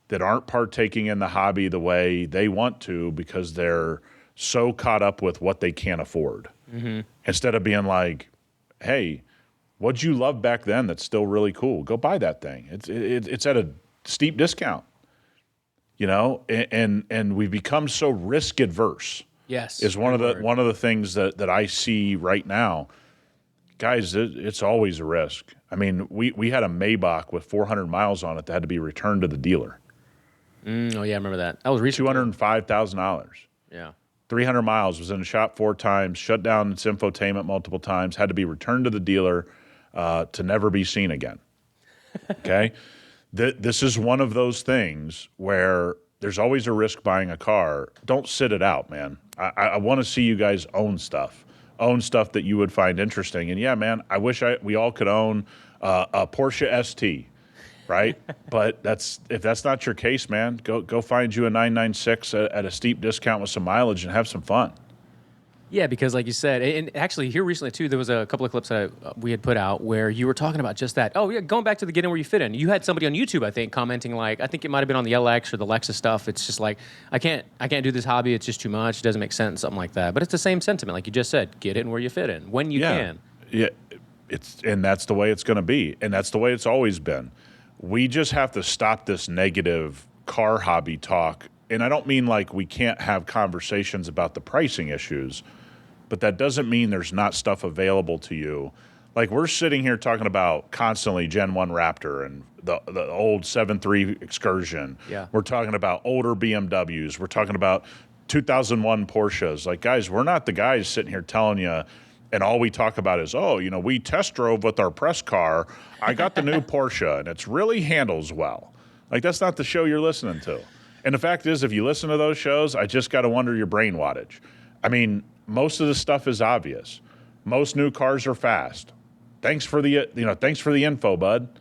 that aren't partaking in the hobby the way they want to because they're so caught up with what they can't afford. Mm-hmm. Instead of being like, hey, what'd you love back then that's still really cool? Go buy that thing. It's at a steep discount, and we've become so risk adverse. Yes, is one of the things that I see right now, guys. It's always a risk. I mean, we had a Maybach with 400 miles on it that had to be returned to the dealer. Oh yeah, I remember that. That was recent. $205,000. Yeah. 300 miles, was in the shop 4 times, shut down its infotainment multiple times, had to be returned to the dealer to never be seen again. Okay. This is one of those things where there's always a risk buying a car. Don't sit it out, man. I want to see you guys own stuff that you would find interesting. And yeah, man, I wish we all could own a Porsche ST, right? But if that's not your case, man, go find you a 996 at a steep discount with some mileage and have some fun. Yeah, because like you said, and actually here recently too, there was a couple of clips that we had put out where you were talking about just that. Oh yeah, going back to the get in where you fit in. You had somebody on YouTube, I think, commenting like, I think it might have been on the LX or the Lexus stuff. It's just like, I can't do this hobby. It's just too much. It doesn't make sense, something like that. But it's the same sentiment, like you just said. Get in where you fit in when you can. Yeah, and that's the way it's going to be, and that's the way it's always been. We just have to stop this negative car hobby talk, and I don't mean like we can't have conversations about the pricing issues. But that doesn't mean there's not stuff available to you. Like we're sitting here talking about constantly Gen 1 Raptor and the old 7.3 Excursion. Yeah. We're talking about older BMWs. We're talking about 2001 Porsches. Like, guys, we're not the guys sitting here telling you, and all we talk about is, we test drove with our press car. I got the new Porsche, and it really handles well. Like, that's not the show you're listening to. And the fact is, if you listen to those shows, I just got to wonder your brain wattage. I mean, most of the stuff is obvious. Most new cars are fast. Thanks for the info, bud.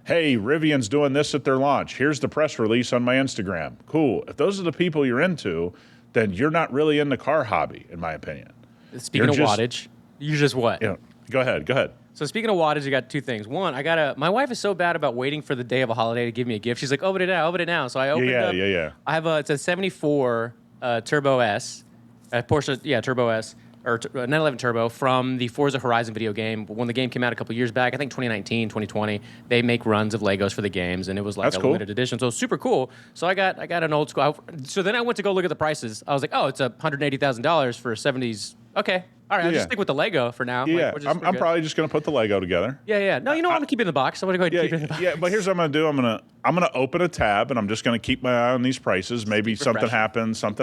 Hey, Rivian's doing this at their launch. Here's the press release on my Instagram. Cool. If those are the people you're into, then you're not really in the car hobby, in my opinion. Speaking of wattage, you're just what? Go ahead. So speaking of wattage, I got two things. One, my wife is so bad about waiting for the day of a holiday to give me a gift. She's like, open it now. So I opened up. Yeah. I have it's a 74 Turbo S. Porsche, Turbo S, or 911 Turbo from the Forza Horizon video game. When the game came out a couple years back, I think 2019, 2020, they make runs of Legos for the games, and it was like That's a cool. limited edition. So super cool. So I got an old school. So then I went to go look at the prices. I was like, oh, it's $180,000 for a 70s. Okay. All right, I'll just stick with the Lego for now. Yeah, I'm probably just going to put the Lego together. Yeah. No, I'm going to keep it in the box. I'm going to go ahead and keep it in the box. Yeah, but here's what I'm going to do. I'm going to open a tab, and I'm just going to keep my eye on these prices. Maybe something happens. Well,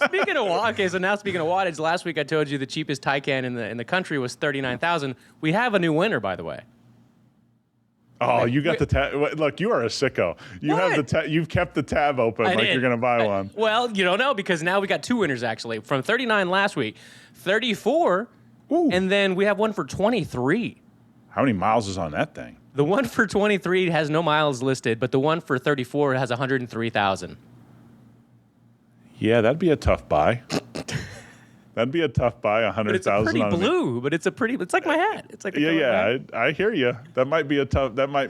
speaking of wattage, last week I told you the cheapest Taycan in the country was $39,000. We have a new winner, by the way. Oh, you got the tab. Look, you are a sicko. You What? have the you've kept the tab open like you're going to buy one. Well, you don't know because now we got two winners actually. From 39 last week, 34, and then we have one for 23. How many miles is on that thing? The one for 23 has no miles listed, but the one for 34 has 103,000. Yeah, that'd be a tough buy. That'd be a tough buy, 100,000. But it's a pretty blue, but it's like my hat. It's like I hear you. That might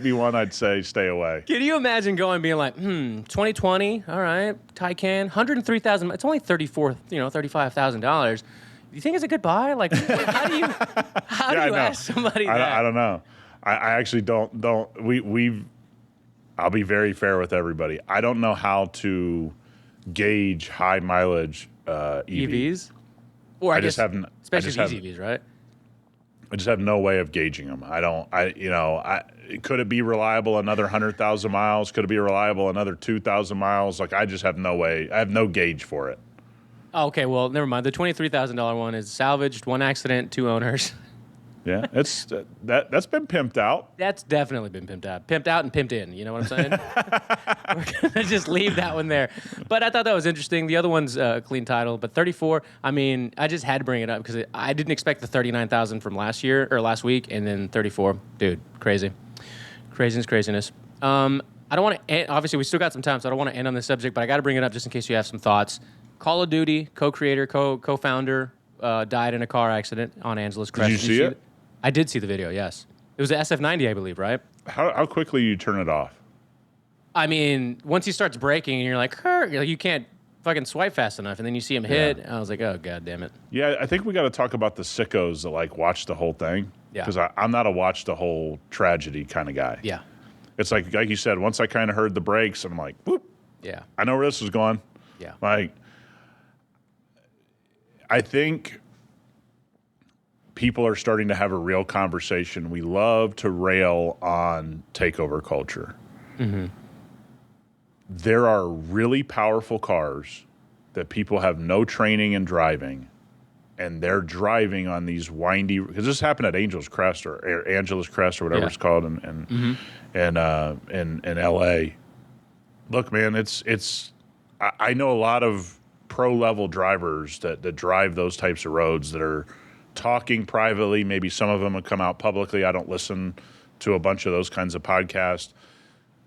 be one I'd say stay away. Can you imagine being like, 2020, all right, Taycan, 103,000. It's only $35,000. Do you think it's a good buy? Like, how do you ask somebody that? I don't know. I actually don't. I'll be very fair with everybody. I don't know how to gauge high mileage EVs. Or I just haven't, especially these EVs, right? I just have no way of gauging them. Could it be reliable another 100,000 miles? Could it be reliable another 2,000 miles? Like, I just have no way. I have no gauge for it. Oh, okay, well, never mind. The $23,000 one is salvaged, one accident, two owners. Yeah, that's been pimped out. That's definitely been pimped out. Pimped out and pimped in, you know what I'm saying? We're going to just leave that one there. But I thought that was interesting. The other one's a clean title, but 34, I mean, I just had to bring it up because I didn't expect the 39,000 from last week, and then 34. Dude, craziness. I don't want to end, obviously we still got some time, so I don't want to end on this subject, but I got to bring it up just in case you have some thoughts. Call of Duty, co-creator, co-founder, died in a car accident on Angeles Crest. Did you see it? I did see the video, yes. It was an SF90, I believe, right? How quickly you turn it off? I mean, once he starts braking and you're like, you can't fucking swipe fast enough, and then you see him hit. I was like, oh, God damn it. Yeah, I think we got to talk about the sickos that watch the whole thing. Yeah. Because I'm not a watch the whole tragedy kind of guy. Yeah. It's like you said, once I kind of heard the brakes, I'm like, whoop. Yeah. I know where this is going. Yeah. I think people are starting to have a real conversation. We love to rail on takeover culture. Mm-hmm. There are really powerful cars that people have no training in driving, and they're driving on these windy, because this happened at Angel's Crest or Angela's Crest or whatever it's called in LA. Look, man, I know a lot of pro level drivers that drive those types of roads that are talking privately. Maybe some of them have come out publicly. I don't listen to a bunch of those kinds of podcasts.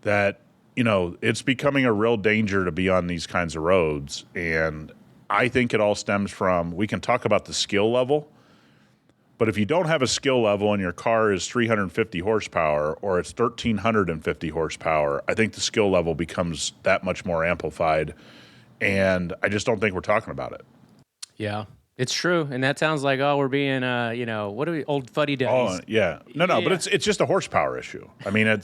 That, it's becoming a real danger to be on these kinds of roads. And I think it all stems from, we can talk about the skill level, but if you don't have a skill level and your car is 350 horsepower or it's 1,350 horsepower, I think the skill level becomes that much more amplified. And I just don't think we're talking about it. Yeah, it's true. And that sounds like, we're being, what are we, old fuddy-duddies? Oh, yeah. No, but it's just a horsepower issue. I mean,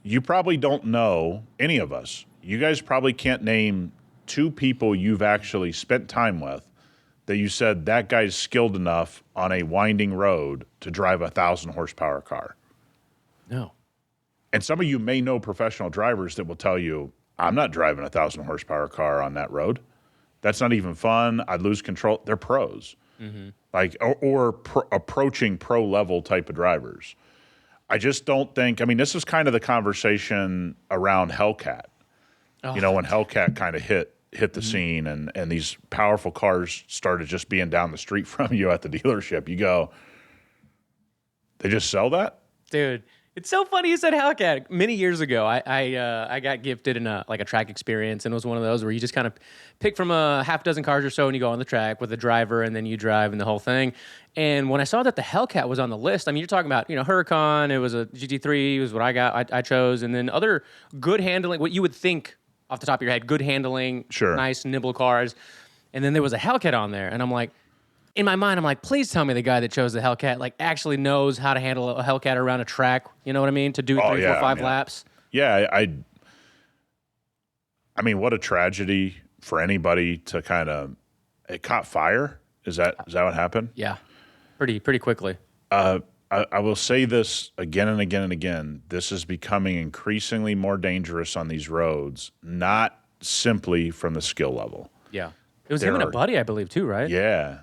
you probably don't know, any of us, you guys probably can't name two people you've actually spent time with that you said that guy's skilled enough on a winding road to drive a 1,000 horsepower car. No. And some of you may know professional drivers that will tell you, I'm not driving a 1,000 horsepower car on that road. That's not even fun. I'd lose control. They're pros, approaching pro level type of drivers. I just don't think. I mean, this is kind of the conversation around Hellcat. When Hellcat kind of hit the scene and these powerful cars started just being down the street from you at the dealership. You go, they just sell that, dude. It's so funny you said Hellcat. Many years ago, I got gifted a track experience, and it was one of those where you just kind of pick from a half dozen cars or so, and you go on the track with a driver, and then you drive and the whole thing. And when I saw that the Hellcat was on the list, I mean, you're talking about Huracan. It was a GT3, was what I chose, and then other good handling, what you would think off the top of your head, good handling, nice nimble cars, and then there was a Hellcat on there, and I'm like. In my mind, I'm like, please tell me the guy that chose the Hellcat actually knows how to handle a Hellcat around a track. You know what I mean? To do 3, 4, 5 laps. Yeah, I mean, what a tragedy for anybody to it caught fire. Is that what happened? Yeah, pretty quickly. I will say this again and again and again. This is becoming increasingly more dangerous on these roads, not simply from the skill level. Yeah, it was him and a buddy, I believe, too, right? Yeah,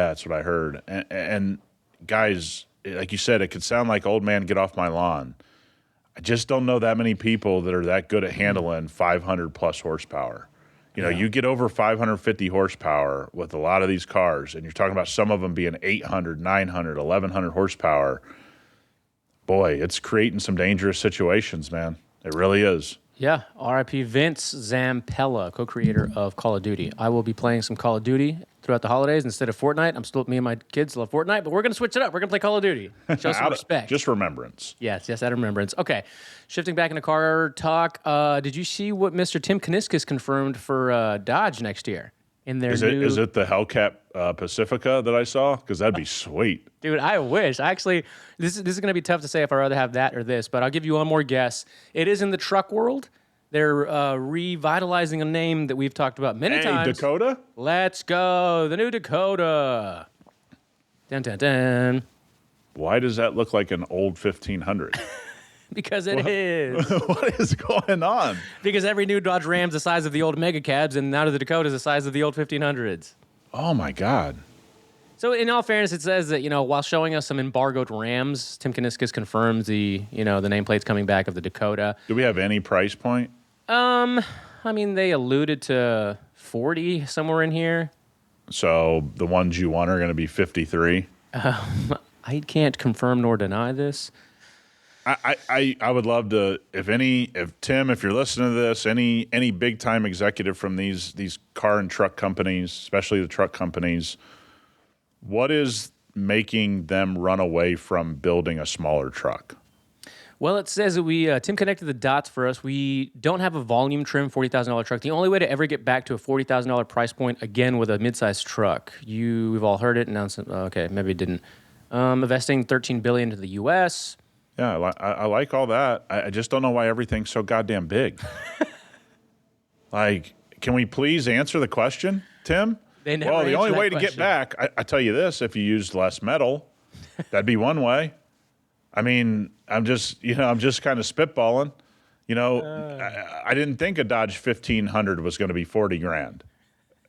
that's what I heard. And guys, like you said, it could sound like old man, get off my lawn. I just don't know that many people that are that good at handling 500 plus horsepower. You get over 550 horsepower with a lot of these cars, and you're talking about some of them being 800, 900, 1,100 horsepower. Boy, it's creating some dangerous situations, man. It really is. Yeah, R.I.P. Vince Zampella, co-creator of Call of Duty. I will be playing some Call of Duty throughout the holidays instead of Fortnite. Me and my kids love Fortnite, but we're going to switch it up. We're going to play Call of Duty. Show some respect. Just remembrance. Yes, out of remembrance. Okay, shifting back into car talk. Did you see what Mr. Tim Kuniskis confirmed for Dodge next year? Is it the Hellcat Pacifica that I saw? Because that'd be sweet. Dude, I wish. Actually, this is going to be tough to say if I'd rather have that or this, but I'll give you one more guess. It is in the truck world. They're revitalizing a name that we've talked about many times. Dakota? Let's go. The new Dakota. Dun, dun, dun. Why does that look like an old 1500? Because it is. What is going on? Because every new Dodge Ram's the size of the old Mega Cabs, and now the Dakota is the size of the old 1500s. Oh, my God. So, in all fairness, it says that, while showing us some embargoed Rams, Tim Kuniskis confirms the nameplate's coming back of the Dakota. Do we have any price point? I mean, they alluded to 40 somewhere in here. So, the ones you want are going to be 53? I can't confirm nor deny this. I would love to, if Tim, if you're listening to this, any big time executive from these car and truck companies, especially the truck companies, what is making them run away from building a smaller truck? Well, it says that Tim connected the dots for us. We don't have a volume trim $40,000 truck. The only way to ever get back to a $40,000 price point again with a midsize truck. We've all heard it. Announced it. Okay, maybe it didn't. Investing $13 billion to the U.S. Yeah, I like all that. I just don't know why everything's so goddamn big. Can we please answer the question, Tim? Well, the only way to get back, I tell you this, if you used less metal, that'd be one way. I mean, I'm just kind of spitballing. I didn't think a Dodge 1500 was going to be $40,000.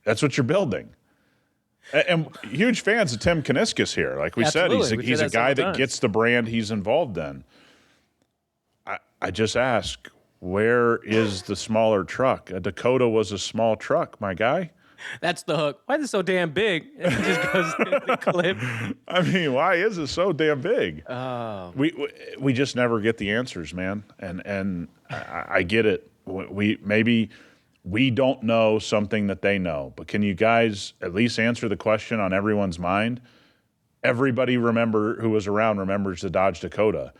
That's what you're building. And huge fans of Tim Kaniskis here. Like we said, he's a guy that gets the brand he's involved in. I just ask, where is the smaller truck? A Dakota was a small truck, my guy. That's the hook. Why is it so damn big? It just goes in the clip. I mean, why is it so damn big? Oh. We just never get the answers, man. And I get it. Maybe we don't know something that they know, but can you guys at least answer the question on everyone's mind? Everybody who was around remembers the Dodge Dakota.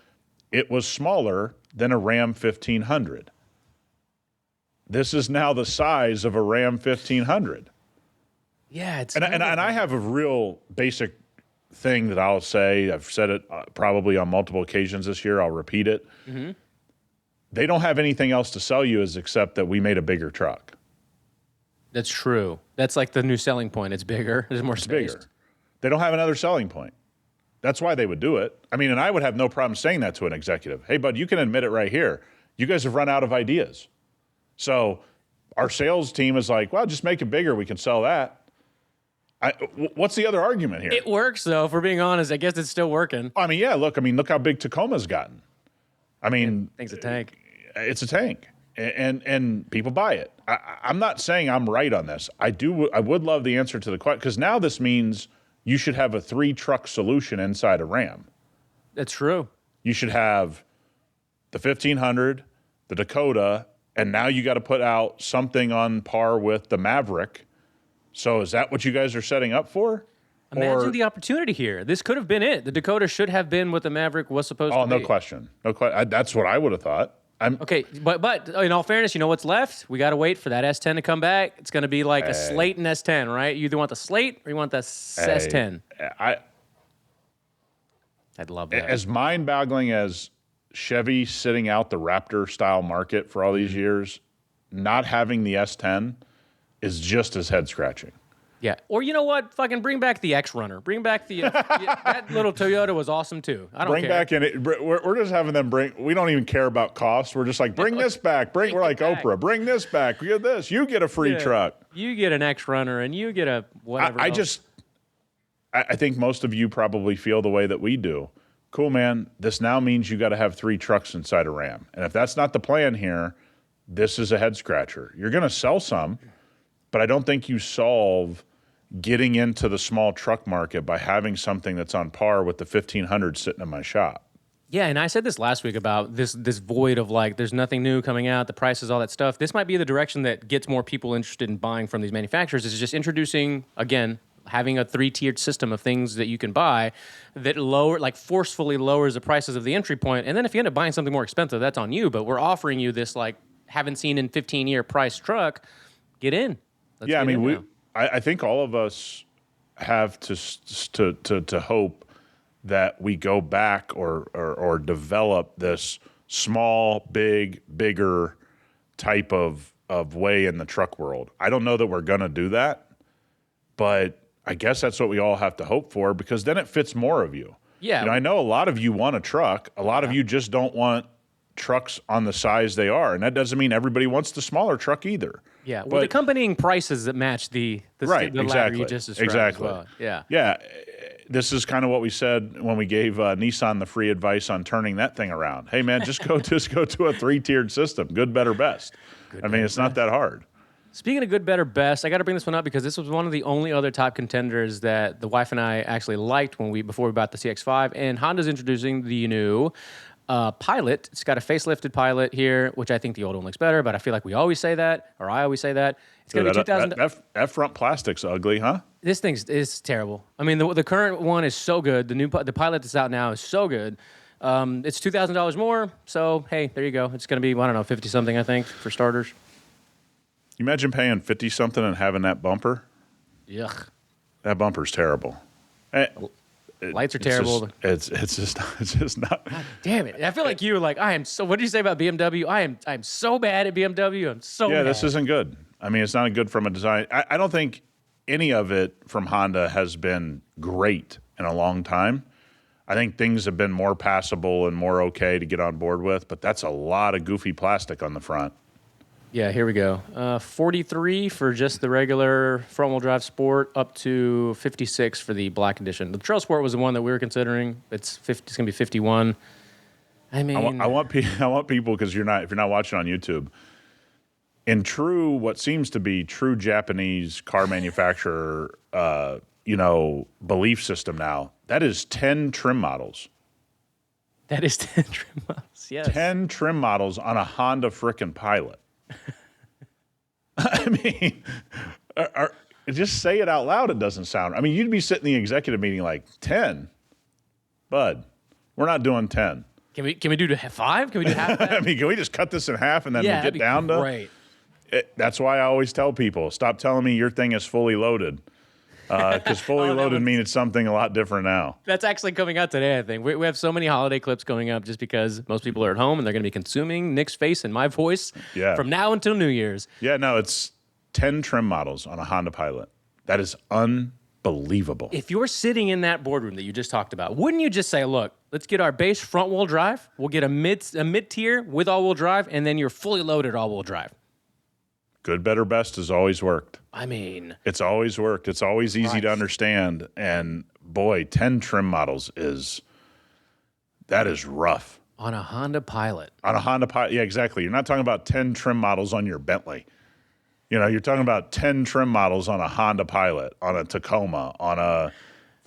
It was smaller than a Ram 1500. This is now the size of a Ram 1500. Yeah, it's and I have a real basic thing that I'll say. I've said it probably on multiple occasions this year. I'll repeat it. Mm-hmm. They don't have anything else to sell you except that we made a bigger truck. That's true. That's like the new selling point. It's bigger. There's more space. Bigger. They don't have another selling point. That's why they would do it. I mean, and I would have no problem saying that to an executive. Hey, bud, you can admit it right here. You guys have run out of ideas. So our sales team is like, well, just make it bigger. We can sell that. What's the other argument here? It works, though, if we're being honest. I guess it's still working. I mean, yeah, look how big Tacoma's gotten. I mean, thing's a tank. It's a tank, and people buy it. I'm not saying I'm right on this. I would love the answer to the question, because now this means you should have a 3-truck solution inside a Ram. That's true. You should have the 1500, the Dakota, and now you got to put out something on par with the Maverick. So is that what you guys are setting up for? Imagine the opportunity here. This could have been it. The Dakota should have been what the Maverick was supposed to be. Oh, no question. No question. That's what I would have thought. Okay, but in all fairness, you know what's left? We got to wait for that S10 to come back. It's going to be like a Slate and S10, right? You either want the Slate or you want the S10. I'd love that. As mind-boggling as Chevy sitting out the Raptor-style market for all these years, not having the S10 is just as head-scratching. Yeah, or you know what? Fucking bring back the X-Runner. Bring back the that little Toyota was awesome too. I don't care. Bring back in it. We're just having them bring. We don't even care about cost. We're just like, bring this back. We're like Oprah. Bring this back. Get this. You get a free truck. You get an X-Runner, and you get a whatever. I think most of you probably feel the way that we do. Cool, man. This now means you got to have 3 trucks inside a Ram, and if that's not the plan here, this is a head scratcher. You're going to sell some, but I don't think you solve getting into the small truck market by having something that's on par with the 1500 sitting in my shop. Yeah, and I said this last week about this void of like, there's nothing new coming out, the prices, all that stuff. This might be the direction that gets more people interested in buying from these manufacturers, is just introducing, again, having a 3-tiered system of things that you can buy that forcefully lowers the prices of the entry point. And then if you end up buying something more expensive, that's on you. But we're offering you this like haven't seen in 15-year price truck. Get in. Let's I mean, I think all of us have to hope that we go back or develop this small, bigger type of way in the truck world. I don't know that we're going to do that, but I guess that's what we all have to hope for, because then it fits more of you. Yeah. I know a lot of you want a truck. A lot of you just don't want trucks on the size they are, and that doesn't mean everybody wants the smaller truck either. Yeah, well, the accompanying prices that match the ladder you just described. Exactly. As well. Yeah. Yeah. This is kind of what we said when we gave Nissan the free advice on turning that thing around. Hey, man, just go to a 3-tiered system. Good, better, best. It's not that hard. Speaking of good, better, best, I got to bring this one up because this was one of the only other top contenders that the wife and I actually liked before we bought the CX-5. And Honda's introducing the new Pilot. It's got a facelifted Pilot here, which I think the old one looks better, but I feel like we always say that, or I always say that. It's going to be $2,000. That front plastic's ugly, huh? This thing is terrible. I mean, the current one is so good. The Pilot that's out now is so good. It's $2,000 more, so hey, there you go. It's going to be, I don't know, 50-something, I think, for starters. You imagine paying 50-something and having that bumper? Yuck. That bumper's terrible. Lights are terrible. It's just not. God damn it! I feel like you. Like I am so. What did you say about BMW? I'm so bad at BMW. I'm so. Yeah, mad. This isn't good. I mean, it's not good from a design. I don't think any of it from Honda has been great in a long time. I think things have been more passable and more okay to get on board with, but that's a lot of goofy plastic on the front. Yeah, here we go. 43 for just the regular front-wheel drive Sport, up to 56 for the Black Edition. The Trail Sport was the one that we were considering. It's going to be 51. I mean, I want people, because if you're not watching on YouTube, in true what seems to be true Japanese car manufacturer, belief system now, that is 10 trim models. that is 10 trim models. Yes. 10 trim models on a Honda frickin' Pilot. I mean, just say it out loud. It doesn't sound. I mean, you'd be sitting in the executive meeting like 10, bud. We're not doing 10. Can we do 5? Can we do half that? I mean, can we just cut this in half and then we that'd get be down great. to? That's why I always tell people, stop telling me your thing is fully loaded, because fully loaded means it's something a lot different now. That's actually coming out today, I think. We have so many holiday clips going up just because most people are at home and they're going to be consuming Nick's face and my voice from now until New Year's. Yeah, no, it's 10 trim models on a Honda Pilot. That is unbelievable. If you're sitting in that boardroom that you just talked about, wouldn't you just say, look, let's get our base front-wheel drive, we'll get a mid-tier with all-wheel drive, and then you're fully loaded all-wheel drive? Good, better, best has always worked. I mean, it's always worked. It's always easy to understand. And boy, 10 trim models is rough. On a Honda Pilot. On a Honda Pilot, yeah, exactly. You're not talking about 10 trim models on your Bentley. You're talking about 10 trim models on a Honda Pilot, on a Tacoma, on a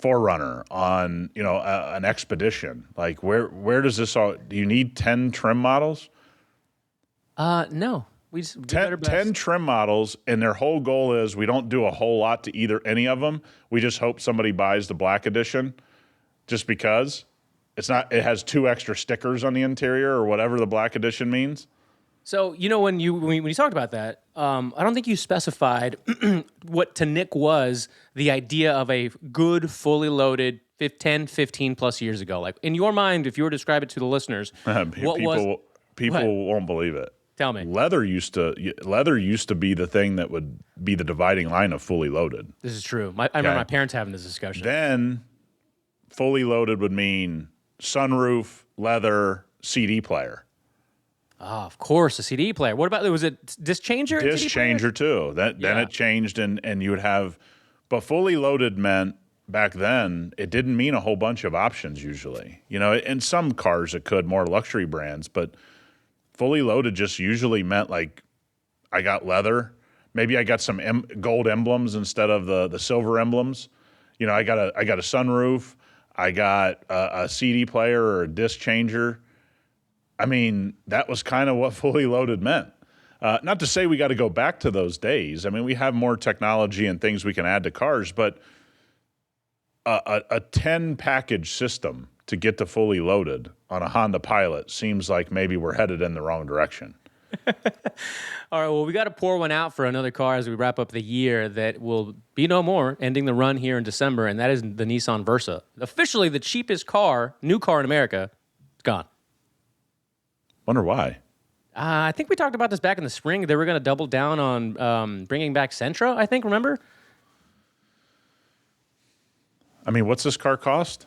4Runner, on an Expedition. Like where does this all? Do you need 10 trim models? No. We just 10 trim models, and their whole goal is we don't do a whole lot to any of them. We just hope somebody buys the Black Edition, just because it has 2 extra stickers on the interior or whatever the Black Edition means. So when you talked about that, I don't think you specified what to Nick was the idea of a good fully loaded 10, 15 plus years ago. Like in your mind, if you were to describe it to the listeners, people won't believe it. Tell me. Leather used to be the thing that would be the dividing line of fully loaded. This is true. I remember my parents having this discussion. Then fully loaded would mean sunroof, leather, CD player. Oh, of course, a CD player. What about, was it disc changer? Disc changer too. Then it changed, and you would have, but fully loaded meant back then it didn't mean a whole bunch of options usually. In some cars it could, more luxury brands, but fully loaded just usually meant like I got leather. Maybe I got some gold emblems instead of the silver emblems. I got a sunroof. I got a CD player or a disc changer. I mean, that was kind of what fully loaded meant. Not to say we got to go back to those days. I mean, we have more technology and things we can add to cars, but a 10 package system to get to fully loaded on a Honda Pilot seems like maybe we're headed in the wrong direction. All right, well, we got to pour one out for another car as we wrap up the year that will be no more, ending the run here in December, and that is the Nissan Versa. Officially the cheapest new car in America. It's gone. Wonder why. I think we talked about this back in the spring. They were going to double down on bringing back Sentra, I think, remember? I mean, what's this car cost?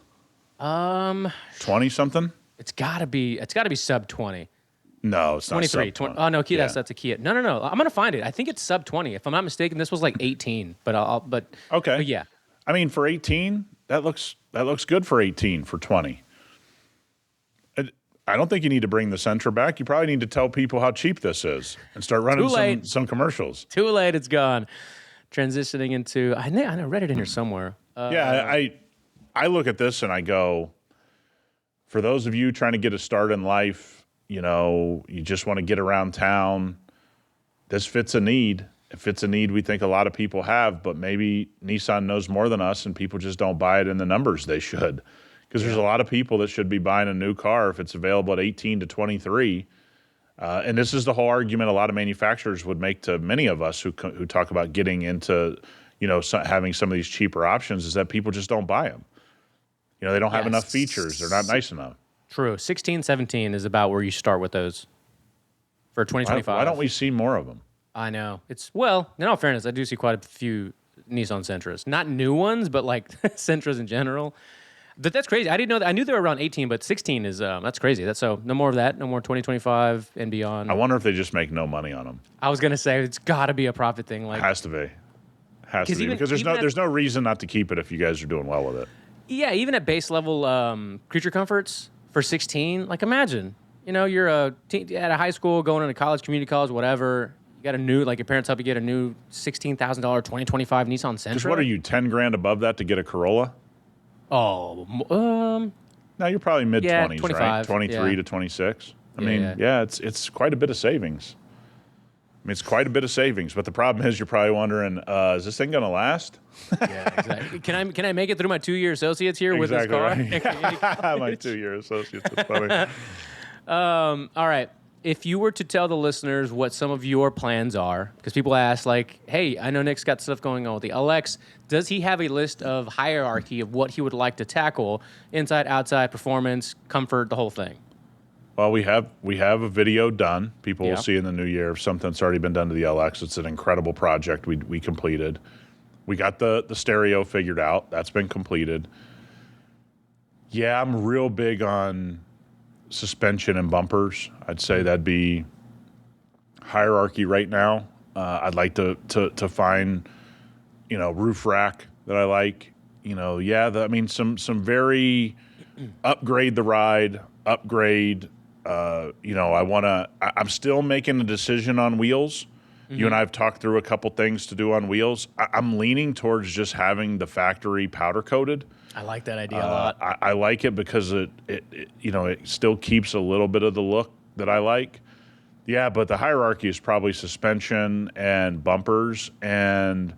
20 something? It's got to be sub 20. No, it's not 23. sub 20. Oh no, Kia, that's a Kia. No. I'm gonna find it. I think it's sub 20. If I'm not mistaken, this was like 18. But okay. But yeah. I mean, for 18, that looks good for 18 for 20. I don't think you need to bring the Sentra back. You probably need to tell people how cheap this is and start running some commercials. Too late. It's gone. Transitioning into I read it in here somewhere. I look at this and I go, for those of you trying to get a start in life, you just want to get around town, this fits a need. It fits a need we think a lot of people have, but maybe Nissan knows more than us and people just don't buy it in the numbers they should. Because there's a lot of people that should be buying a new car if it's available at 18 to 23. And this is the whole argument a lot of manufacturers would make to many of us who talk about getting into, having some of these cheaper options, is that people just don't buy them. They don't have enough features. They're not nice enough. True. 16, 17 is about where you start with those for 2025. Why don't we see more of them? I know. In all fairness, I do see quite a few Nissan Sentras. Not new ones, but like Sentras in general. That's crazy. I didn't know that. I knew they were around 18, but 16 is that's crazy. That's so no more of that. No more 2025 and beyond. I wonder if they just make no money on them. I was gonna say it's got to be a profit thing. Like Has to be. Has to be. even- Because there's even there's no reason not to keep it if you guys are doing well with it. yeah, even at base level creature comforts for 16. Like imagine, you're at a high school going into college, community college, whatever. You got a new like your parents help you get a new $16,000 2025 Nissan Sentra. Just what are you, 10 grand above that to get a Corolla? Oh, No, you're probably mid 20s, 25, right? 23 yeah. to 26. I Yeah, mean, yeah. it's quite a bit of savings. I mean, it's quite a bit of savings, but the problem is you're probably wondering, is this thing going to last? yeah, exactly. Can I make it through my 2-year associates here with this car? Right. My 2-year associates. That's funny. All right. If you were to tell the listeners what some of your plans are, because people ask, like, hey, I know Nick's got stuff going on with the LX. Does he have a list of hierarchy of what he would like to tackle? Inside, outside, performance, comfort, the whole thing. Well, we have a video done. People Yeah. will see in the new year of something that's already been done to the LX. It's an incredible project we completed. We got the stereo figured out. That's been completed. Yeah, I'm real big on suspension and bumpers. I'd say that'd be hierarchy right now. I'd like to find, roof rack that I like. Some very upgrade the ride, upgrade. I'm still making a decision on wheels. Mm-hmm. You and I have talked through a couple things to do on wheels. I'm leaning towards just having the factory powder coated. I like that idea a lot. I like it because it still keeps a little bit of the look that I like. Yeah, but the hierarchy is probably suspension and bumpers. And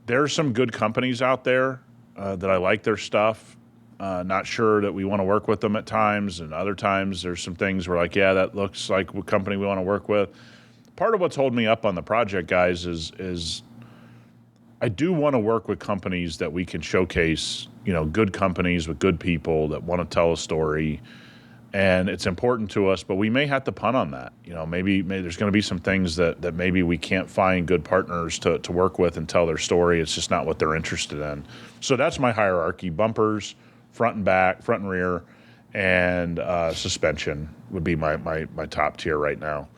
there's some good companies out there that I like their stuff. Not sure that we want to work with them at times, and other times there's some things where like, yeah, that looks like a company we want to work with. Part of what's holding me up on the project, guys, is I do want to work with companies that we can showcase, good companies with good people that want to tell a story. And it's important to us, but we may have to punt on that. Maybe there's going to be some things that maybe we can't find good partners to work with and tell their story. It's just not what they're interested in. So that's my hierarchy. Bumpers, front and back, front and rear, and suspension would be my top tier right now.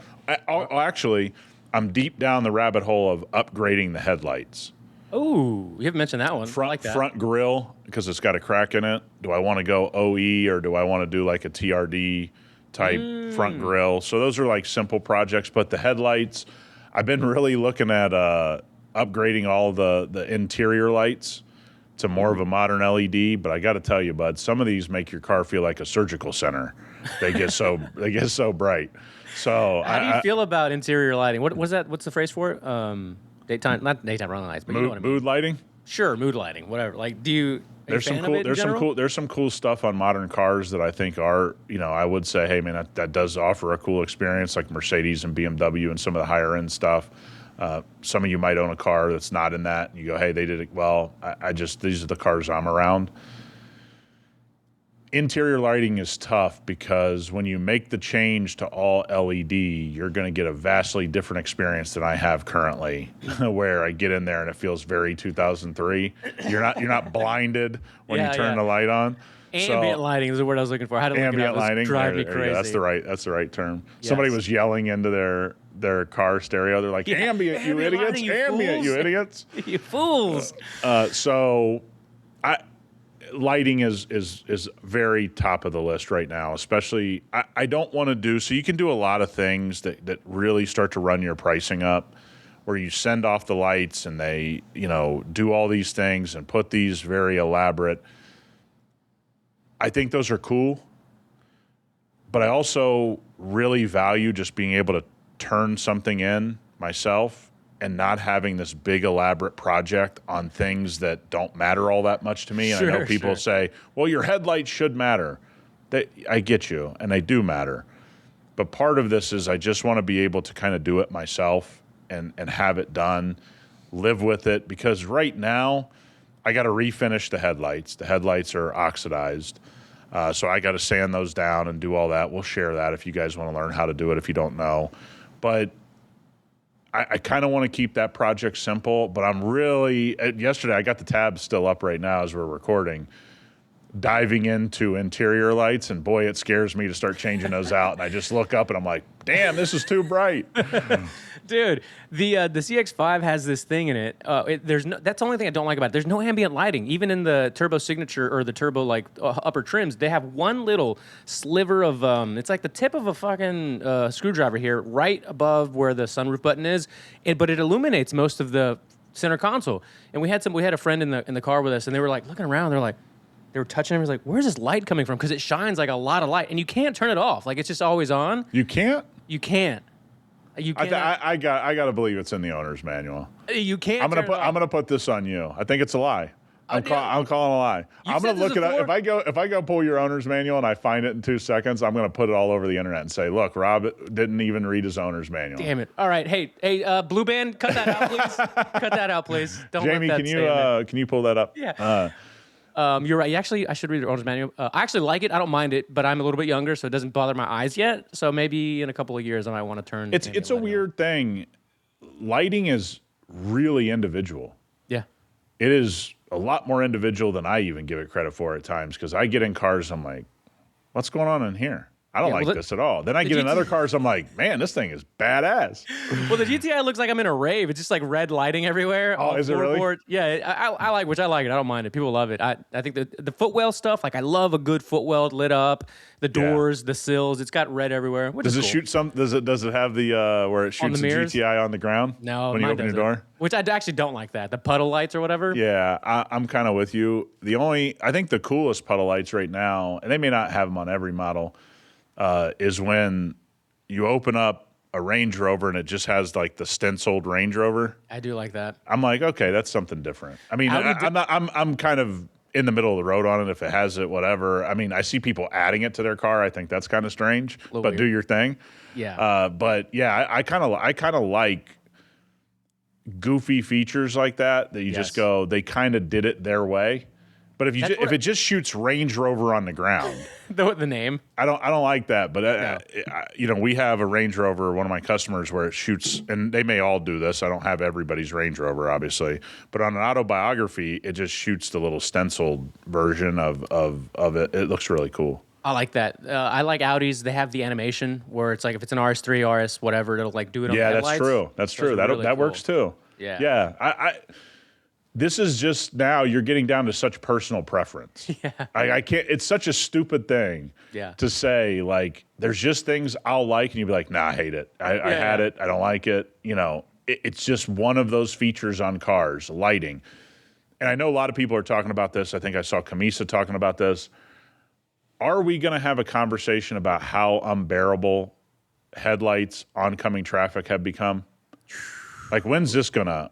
I'm deep down the rabbit hole of upgrading the headlights. Oh, you haven't mentioned that one. I like that. Front grill, because it's got a crack in it. Do I want to go OE or do I want to do like a TRD type front grill? So those are like simple projects. But the headlights, I've been really looking at upgrading all the interior lights to more of a modern LED. But I got to tell you, bud, some of these make your car feel like a surgical center. They get so bright. So how do you feel about interior lighting? What's the phrase for it? Not daytime running lights, but you know what I mean. Mood lighting? Sure, mood lighting, whatever. Like, there's some cool stuff on modern cars that I think are, I would say, hey man, that does offer a cool experience, like Mercedes and BMW and some of the higher end stuff. Some of you might own a car that's not in that, and you go, hey, they did it well. These are the cars I'm around. Interior lighting is tough because when you make the change to all LED, you're going to get a vastly different experience than I have currently, where I get in there and it feels very 2003. You're not blinded when you turn the light on. Ambient lighting is the word I was looking for. How to ambient lighting drive me crazy. That's the right term. Yes. Somebody was yelling into their car stereo. They're like, ambient, you idiots! Lighting, you ambient, fools. you idiots! You fools! Lighting is very top of the list right now, especially I don't want to do, so you can do a lot of things that really start to run your pricing up, where you send off the lights and they, do all these things and put these very elaborate. I think those are cool, but I also really value just being able to turn something in myself and not having this big elaborate project on things that don't matter all that much to me. And I know people say, well, your headlights should matter. I get you, and they do matter. But part of this is I just want to be able to kind of do it myself and have it done, live with it. Because right now, I got to refinish the headlights. The headlights are oxidized. So I got to sand those down and do all that. We'll share that if you guys want to learn how to do it if you don't know. But I kind of want to keep that project simple, but I'm really, yesterday I got the tabs still up right now as we're recording. diving into interior lights, and boy, it scares me to start changing those out. And I just look up and I'm like, damn, this is too bright. Dude, the CX-5 has this thing in it. That's the only thing I don't like about it. There's no ambient lighting. Even in the Turbo Signature or the Turbo upper trims, they have one little sliver of it's like the tip of a fucking screwdriver here, right above where the sunroof button is. But it illuminates most of the center console. And we had a friend in the car with us, and they were like looking around. They were touching him. He was like, "Where's this light coming from?" Because it shines like a lot of light, and you can't turn it off. Like it's just always on. You can't. You can't. You can't. I got to believe it's in the owner's manual. You can't. I'm gonna put this on you. I think it's a lie. I'm calling a lie. I'm gonna look it up. If I go pull your owner's manual and I find it in 2 seconds, I'm gonna put it all over the internet and say, "Look, Rob didn't even read his owner's manual." Damn it! All right, hey, Blue Band, cut that out, please. Cut that out, please. Don't Jamie, let that can you pull that up? Yeah. You're right. I should read the owner's manual. I actually like it. I don't mind it, but I'm a little bit younger, so it doesn't bother my eyes yet. So maybe in a couple of years, I might want to turn. It's a weird thing. Lighting is really individual. Yeah. It is a lot more individual than I even give it credit for at times, because I get in cars, I'm like, what's going on in here? I don't like this at all. Then I get in other cars, I'm like, man, this thing is badass. Well, the GTI looks like I'm in a rave. It's just like red lighting everywhere. Oh, is it really? Yeah, I like it. I don't mind it. People love it. I think the footwell stuff, like I love a good footwell lit up. The doors, the sills, it's got red everywhere. Does it shoot some? Does it have the where it shoots the GTI on the ground? No, when you open your door. Which I actually don't like that. The puddle lights or whatever. Yeah, I'm kind of with you. I think the coolest puddle lights right now, and they may not have them on every model, is when you open up a Range Rover and it just has like the stenciled Range Rover. I do like that. I'm like, okay, that's something different. I mean, I'm kind of in the middle of the road on it. If it has it, whatever. I mean, I see people adding it to their car. I think that's kind of strange, but weird. Do your thing. Yeah. But yeah, I kind of like goofy features like that you just go, they kind of did it their way. But if it just shoots Range Rover on the ground, the name, I don't like that. But we have a Range Rover, one of my customers, where it shoots, and they may all do this. I don't have everybody's Range Rover, obviously, but on an autobiography, it just shoots the little stenciled version of it. It looks really cool. I like that. I like Audis. They have the animation where it's like if it's an RS3, RS, whatever, it'll like do it on the headlights. That's true. That's true. That really cool. Works too. Yeah. Yeah. This is just now you're getting down to such personal preference. Yeah. I can't, it's such a stupid thing to say, like, there's just things I'll like, and you'll be like, nah, I hate it. I had it. I don't like it. It's just one of those features on cars, lighting. And I know a lot of people are talking about this. I think I saw Camisa talking about this. Are we going to have a conversation about how unbearable headlights, oncoming traffic have become? Like, when's this gonna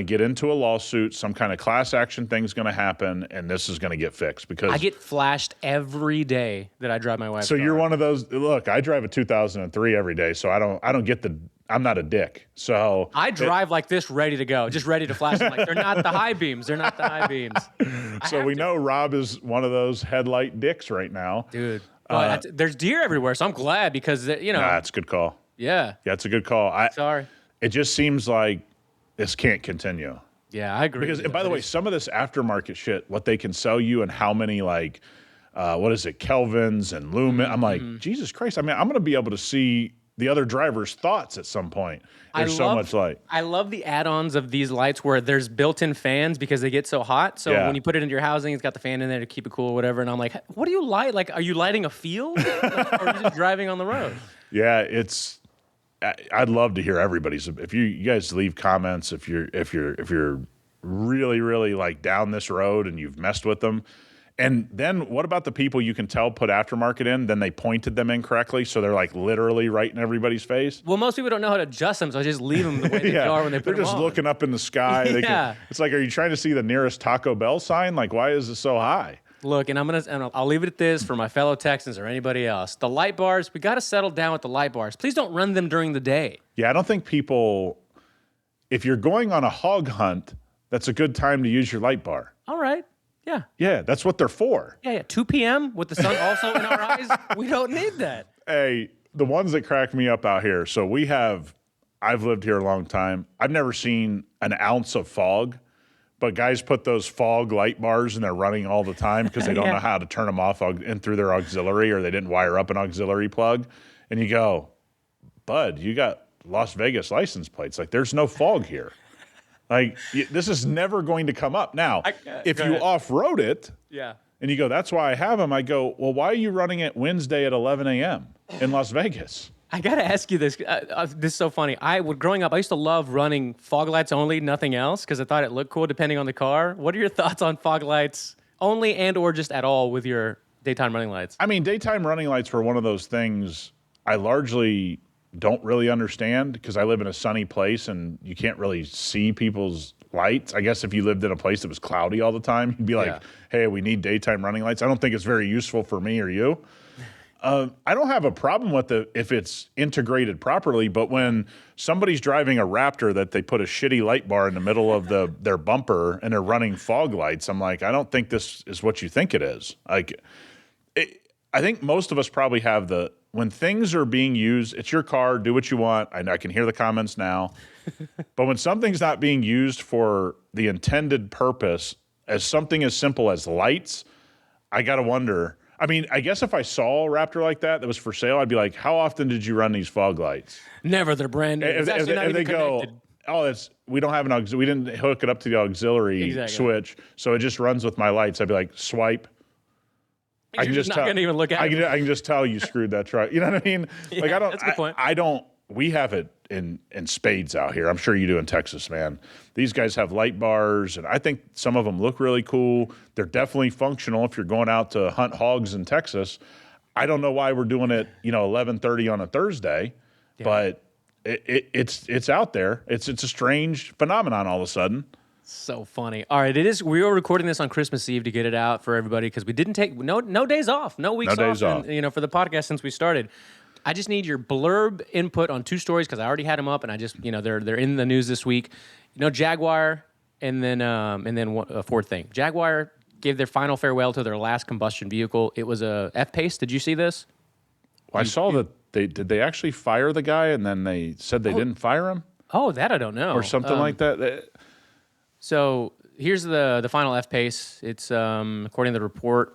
get into a lawsuit? Some kind of class action thing's gonna happen, and this is gonna get fixed because I get flashed every day that I drive my wife's car. You're one of those. Look, I drive a 2003 every day, so I don't get I'm not a dick. So I drive like this, ready to go, just ready to flash. I'm like, they're not the high beams. They're not the high beams. So we know Rob is one of those headlight dicks right now, dude. Well, there's deer everywhere, so I'm glad because That's a good call. Yeah, it's a good call. Sorry. It just seems like this can't continue. Yeah, I agree. Because, and by the way, some of this aftermarket shit, what they can sell you and how many, like, what is it, Kelvins and lumen. I'm like, Jesus Christ. I mean, I'm going to be able to see the other driver's thoughts at some point. There's so much light. I love the add-ons of these lights where there's built-in fans because they get so hot. So when you put it into your housing, it's got the fan in there to keep it cool or whatever. And I'm like, what do you light? Like, are you lighting a field? Or are you just driving on the road? Yeah, I'd love to hear everybody's. If you guys leave comments, if you're really, really like down this road and you've messed with them, and then what about the people you can tell put aftermarket in, then they pointed them incorrectly, so they're like literally right in everybody's face? Well, most people don't know how to adjust them, so I just leave them the way they are when they put them on. They're just looking up in the sky. It's like, are you trying to see the nearest Taco Bell sign? Like, why is it so high? Look, and I'll leave it at this for my fellow Texans or anybody else. The light bars, we got to settle down with the light bars. Please don't run them during the day. Yeah, I don't think people, if you're going on a hog hunt, that's a good time to use your light bar. All right. Yeah. Yeah, that's what they're for. Yeah. 2 p.m. with the sun also in our eyes. We don't need that. Hey, the ones that crack me up out here. So I've lived here a long time. I've never seen an ounce of fog. but guys put those fog light bars and they're running all the time because they don't know how to turn them off and through their auxiliary, or they didn't wire up an auxiliary plug. And you go, bud, you got Las Vegas license plates. Like, there's no fog here. Like, this is never going to come up. Now, if you off-road it, and you go, that's why I have them, I go, well, why are you running it Wednesday at 11 a.m. in Las Vegas? I got to ask you this. This is so funny. Growing up, I used to love running fog lights only, nothing else, because I thought it looked cool depending on the car. What are your thoughts on fog lights only and or just at all with your daytime running lights? I mean, daytime running lights were one of those things I largely don't really understand because I live in a sunny place and you can't really see people's lights. I guess if you lived in a place that was cloudy all the time, you'd be like, hey, we need daytime running lights. I don't think it's very useful for me or you. I don't have a problem with it if it's integrated properly, but when somebody's driving a Raptor that they put a shitty light bar in the middle of their bumper and they're running fog lights, I'm like, I don't think this is what you think it is. Like, I think most of us probably have when things are being used, it's your car, do what you want. I can hear the comments now. But when something's not being used for the intended purpose, as something as simple as lights, I got to wonder. I mean, I guess if I saw a Raptor like that was for sale, I'd be like, how often did you run these fog lights? Never. They're brand new. If they go, we don't have we didn't hook it up to the auxiliary switch, so it just runs with my lights. I'd be like, swipe. I can just not going to even look at it. I can just tell you screwed that truck. You know what I mean? Like, that's a good point. We have it in spades out here. I'm sure you do in Texas, man. These guys have light bars, and I think some of them look really cool. They're definitely functional if you're going out to hunt hogs in Texas. I don't know why we're doing it, 11:30 on a Thursday, but it's out there. It's a strange phenomenon all of a sudden. So funny. All right, we were recording this on Christmas Eve to get it out for everybody because we didn't take no days off, no weeks off. And, for the podcast since we started. I just need your blurb input on two stories because I already had them up and I just, they're in the news this week. Jaguar and then a fourth thing. Jaguar gave their final farewell to their last combustion vehicle. It was a F-Pace. Did you see this? Well, I saw that did they actually fire the guy and then they said they didn't fire him? Oh, that I don't know. Or something like that. So here's the final F-Pace. It's, according to the report,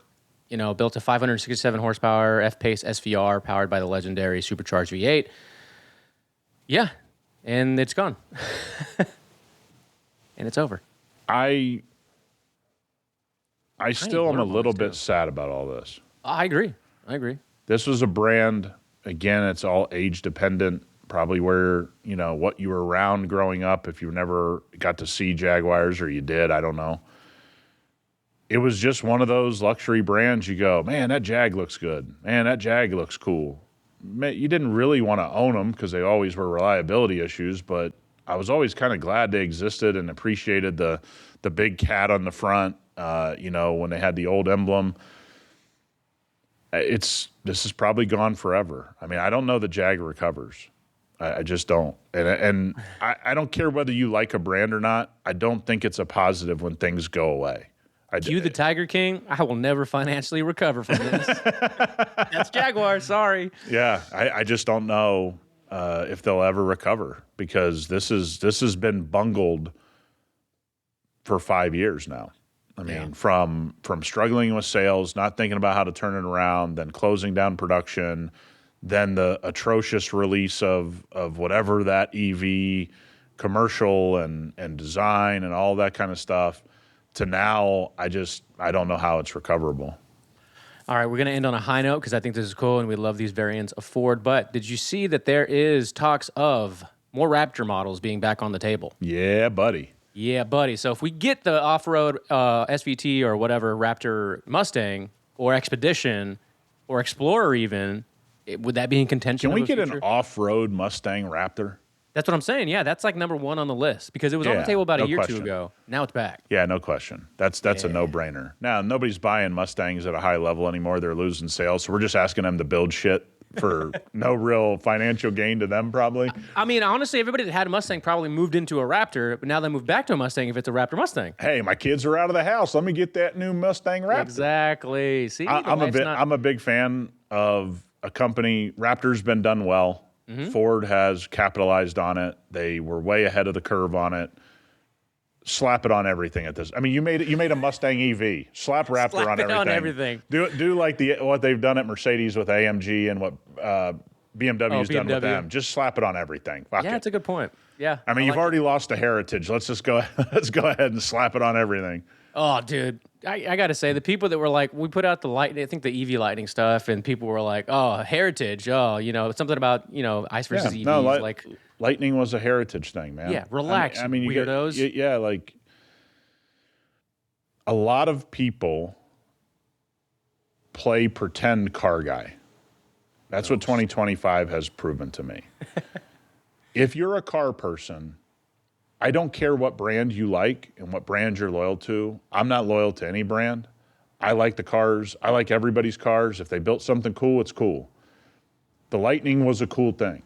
built a 567 horsepower F-Pace SVR powered by the legendary supercharged V8. Yeah, and it's gone. And it's over. I still am a little bit sad about all this. I agree. This was a brand, again, it's all age dependent, probably where, what you were around growing up, if you never got to see Jaguars or you did, I don't know. It was just one of those luxury brands you go, man, that Jag looks good. Man, that Jag looks cool. You didn't really want to own them because they always were reliability issues, but I was always kind of glad they existed and appreciated the big cat on the front, when they had the old emblem. This is probably gone forever. I mean, I don't know that Jag recovers. I just don't. And I don't care whether you like a brand or not. I don't think it's a positive when things go away. The Tiger King, I will never financially recover from this. That's Jaguar, sorry. Yeah, I just don't know if they'll ever recover because this has been bungled for 5 years now. I mean, from struggling with sales, not thinking about how to turn it around, then closing down production, then the atrocious release of whatever that EV commercial and design and all that kind of stuff, to now, I don't know how it's recoverable. All right, we're going to end on a high note because I think this is cool and we love these variants of Ford. But did you see that there is talks of more Raptor models being back on the table? Yeah, buddy. So if we get the off-road SVT or whatever Raptor Mustang or Expedition or Explorer even, would that be in contention? Can we get an off-road Mustang Raptor? That's what I'm saying. Yeah, that's like number one on the list because it was on the table about a year or two ago. Now it's back. Yeah, no question. That's a no-brainer. Now, nobody's buying Mustangs at a high level anymore. They're losing sales. So we're just asking them to build shit for no real financial gain to them probably. I mean, honestly, everybody that had a Mustang probably moved into a Raptor, but now they move back to a Mustang if it's a Raptor Mustang. Hey, my kids are out of the house. Let me get that new Mustang Raptor. Exactly. See, I'm a big fan of a company. Raptor's been done well. Mm-hmm. Ford has capitalized on it. They were way ahead of the curve on it. slap it on everything at this. I mean, you made a Mustang EV. Slap Raptor Slap on it everything. on everything. Do like what they've done at Mercedes with AMG and what BMW's done with them. Just slap it on everything. Fuck Yeah, it. it's a good point. Yeah. I mean, you've already lost a heritage. Let's just go. Let's go ahead and slap it on everything. Oh, dude. I got to say, the people that were like, we put out the I think the EV Lightning stuff, and people were like, oh, heritage. Oh, something about, ICE versus EVs. No, like, Lightning was a heritage thing, man. Yeah, relax, I mean, weirdos. Like a lot of people play pretend car guy. That's what 2025 has proven to me. If you're a car person, I don't care what brand you like and what brand you're loyal to. I'm not loyal to any brand. I like the cars. I like everybody's cars. If they built something cool, it's cool. The Lightning was a cool thing.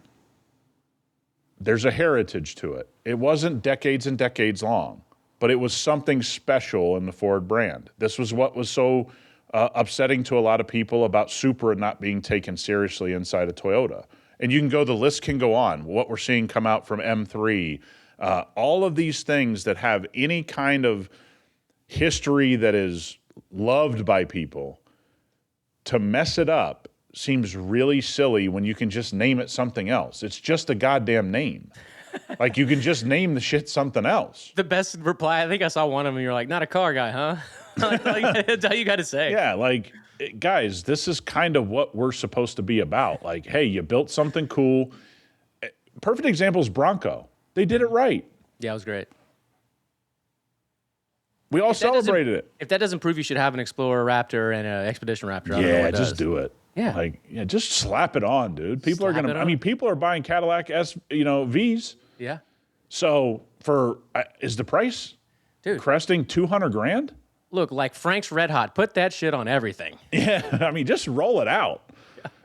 There's a heritage to it. It wasn't decades and decades long, but it was something special in the Ford brand. This was what was so upsetting to a lot of people about Supra not being taken seriously inside of Toyota. And the list can go on. What we're seeing come out from M3, all of these things that have any kind of history that is loved by people, to mess it up seems really silly when you can just name it something else. It's just a goddamn name. Like, you can just name the shit something else. The best reply, I think I saw one of them, and you're like, not a car guy, huh? That's all you got to say. Yeah, like, guys, this is kind of what we're supposed to be about. Like, hey, you built something cool. Perfect example is Bronco. They did it right. Yeah, it was great. We all celebrated it. If that doesn't prove you should have an Explorer Raptor and an Expedition Raptor, I don't know what just does. do it. Yeah. Just slap it on, dude. People are going to, people are buying Cadillac Vs. Yeah. So is the price Dude, cresting $200,000? Look, like Frank's Red Hot, put that shit on everything. Yeah. Just roll it out.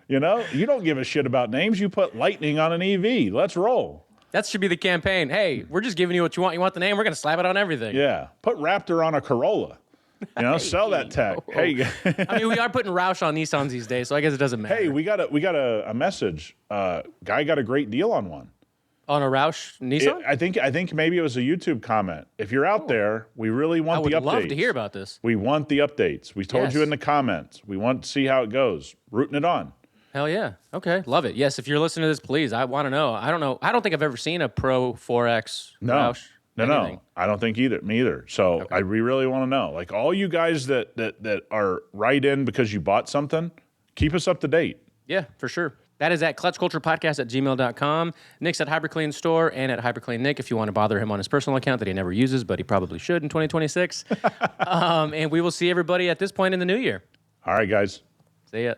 Yeah. You don't give a shit about names. You put Lightning on an EV. Let's roll. That should be the campaign. Hey, we're just giving you what you want. You want the name? We're going to slap it on everything. Yeah. Put Raptor on a Corolla. Sell that tech. Hey, I mean, we are putting Roush on Nissans these days, so I guess it doesn't matter. Hey, we got a message. Guy got a great deal on one. On a Roush Nissan? I think maybe it was a YouTube comment. If you're out there, we really want the updates. I would love to hear about this. We want the updates. We told you in the comments. We want to see how it goes. Rooting it on. Hell yeah. Okay. Love it. Yes, if you're listening to this, please. I want to know. I don't know. I don't think I've ever seen a Pro 4X Roush. No. I don't think me either. So we really want to know. Like, all you guys that are right in because you bought something, keep us up to date. Yeah, for sure. That is at clutchculturepodcast@gmail.com. Nick's at HyperClean Store and at HyperClean Nick if you want to bother him on his personal account that he never uses, but he probably should in 2026. And we will see everybody at this point in the new year. All right, guys. See ya.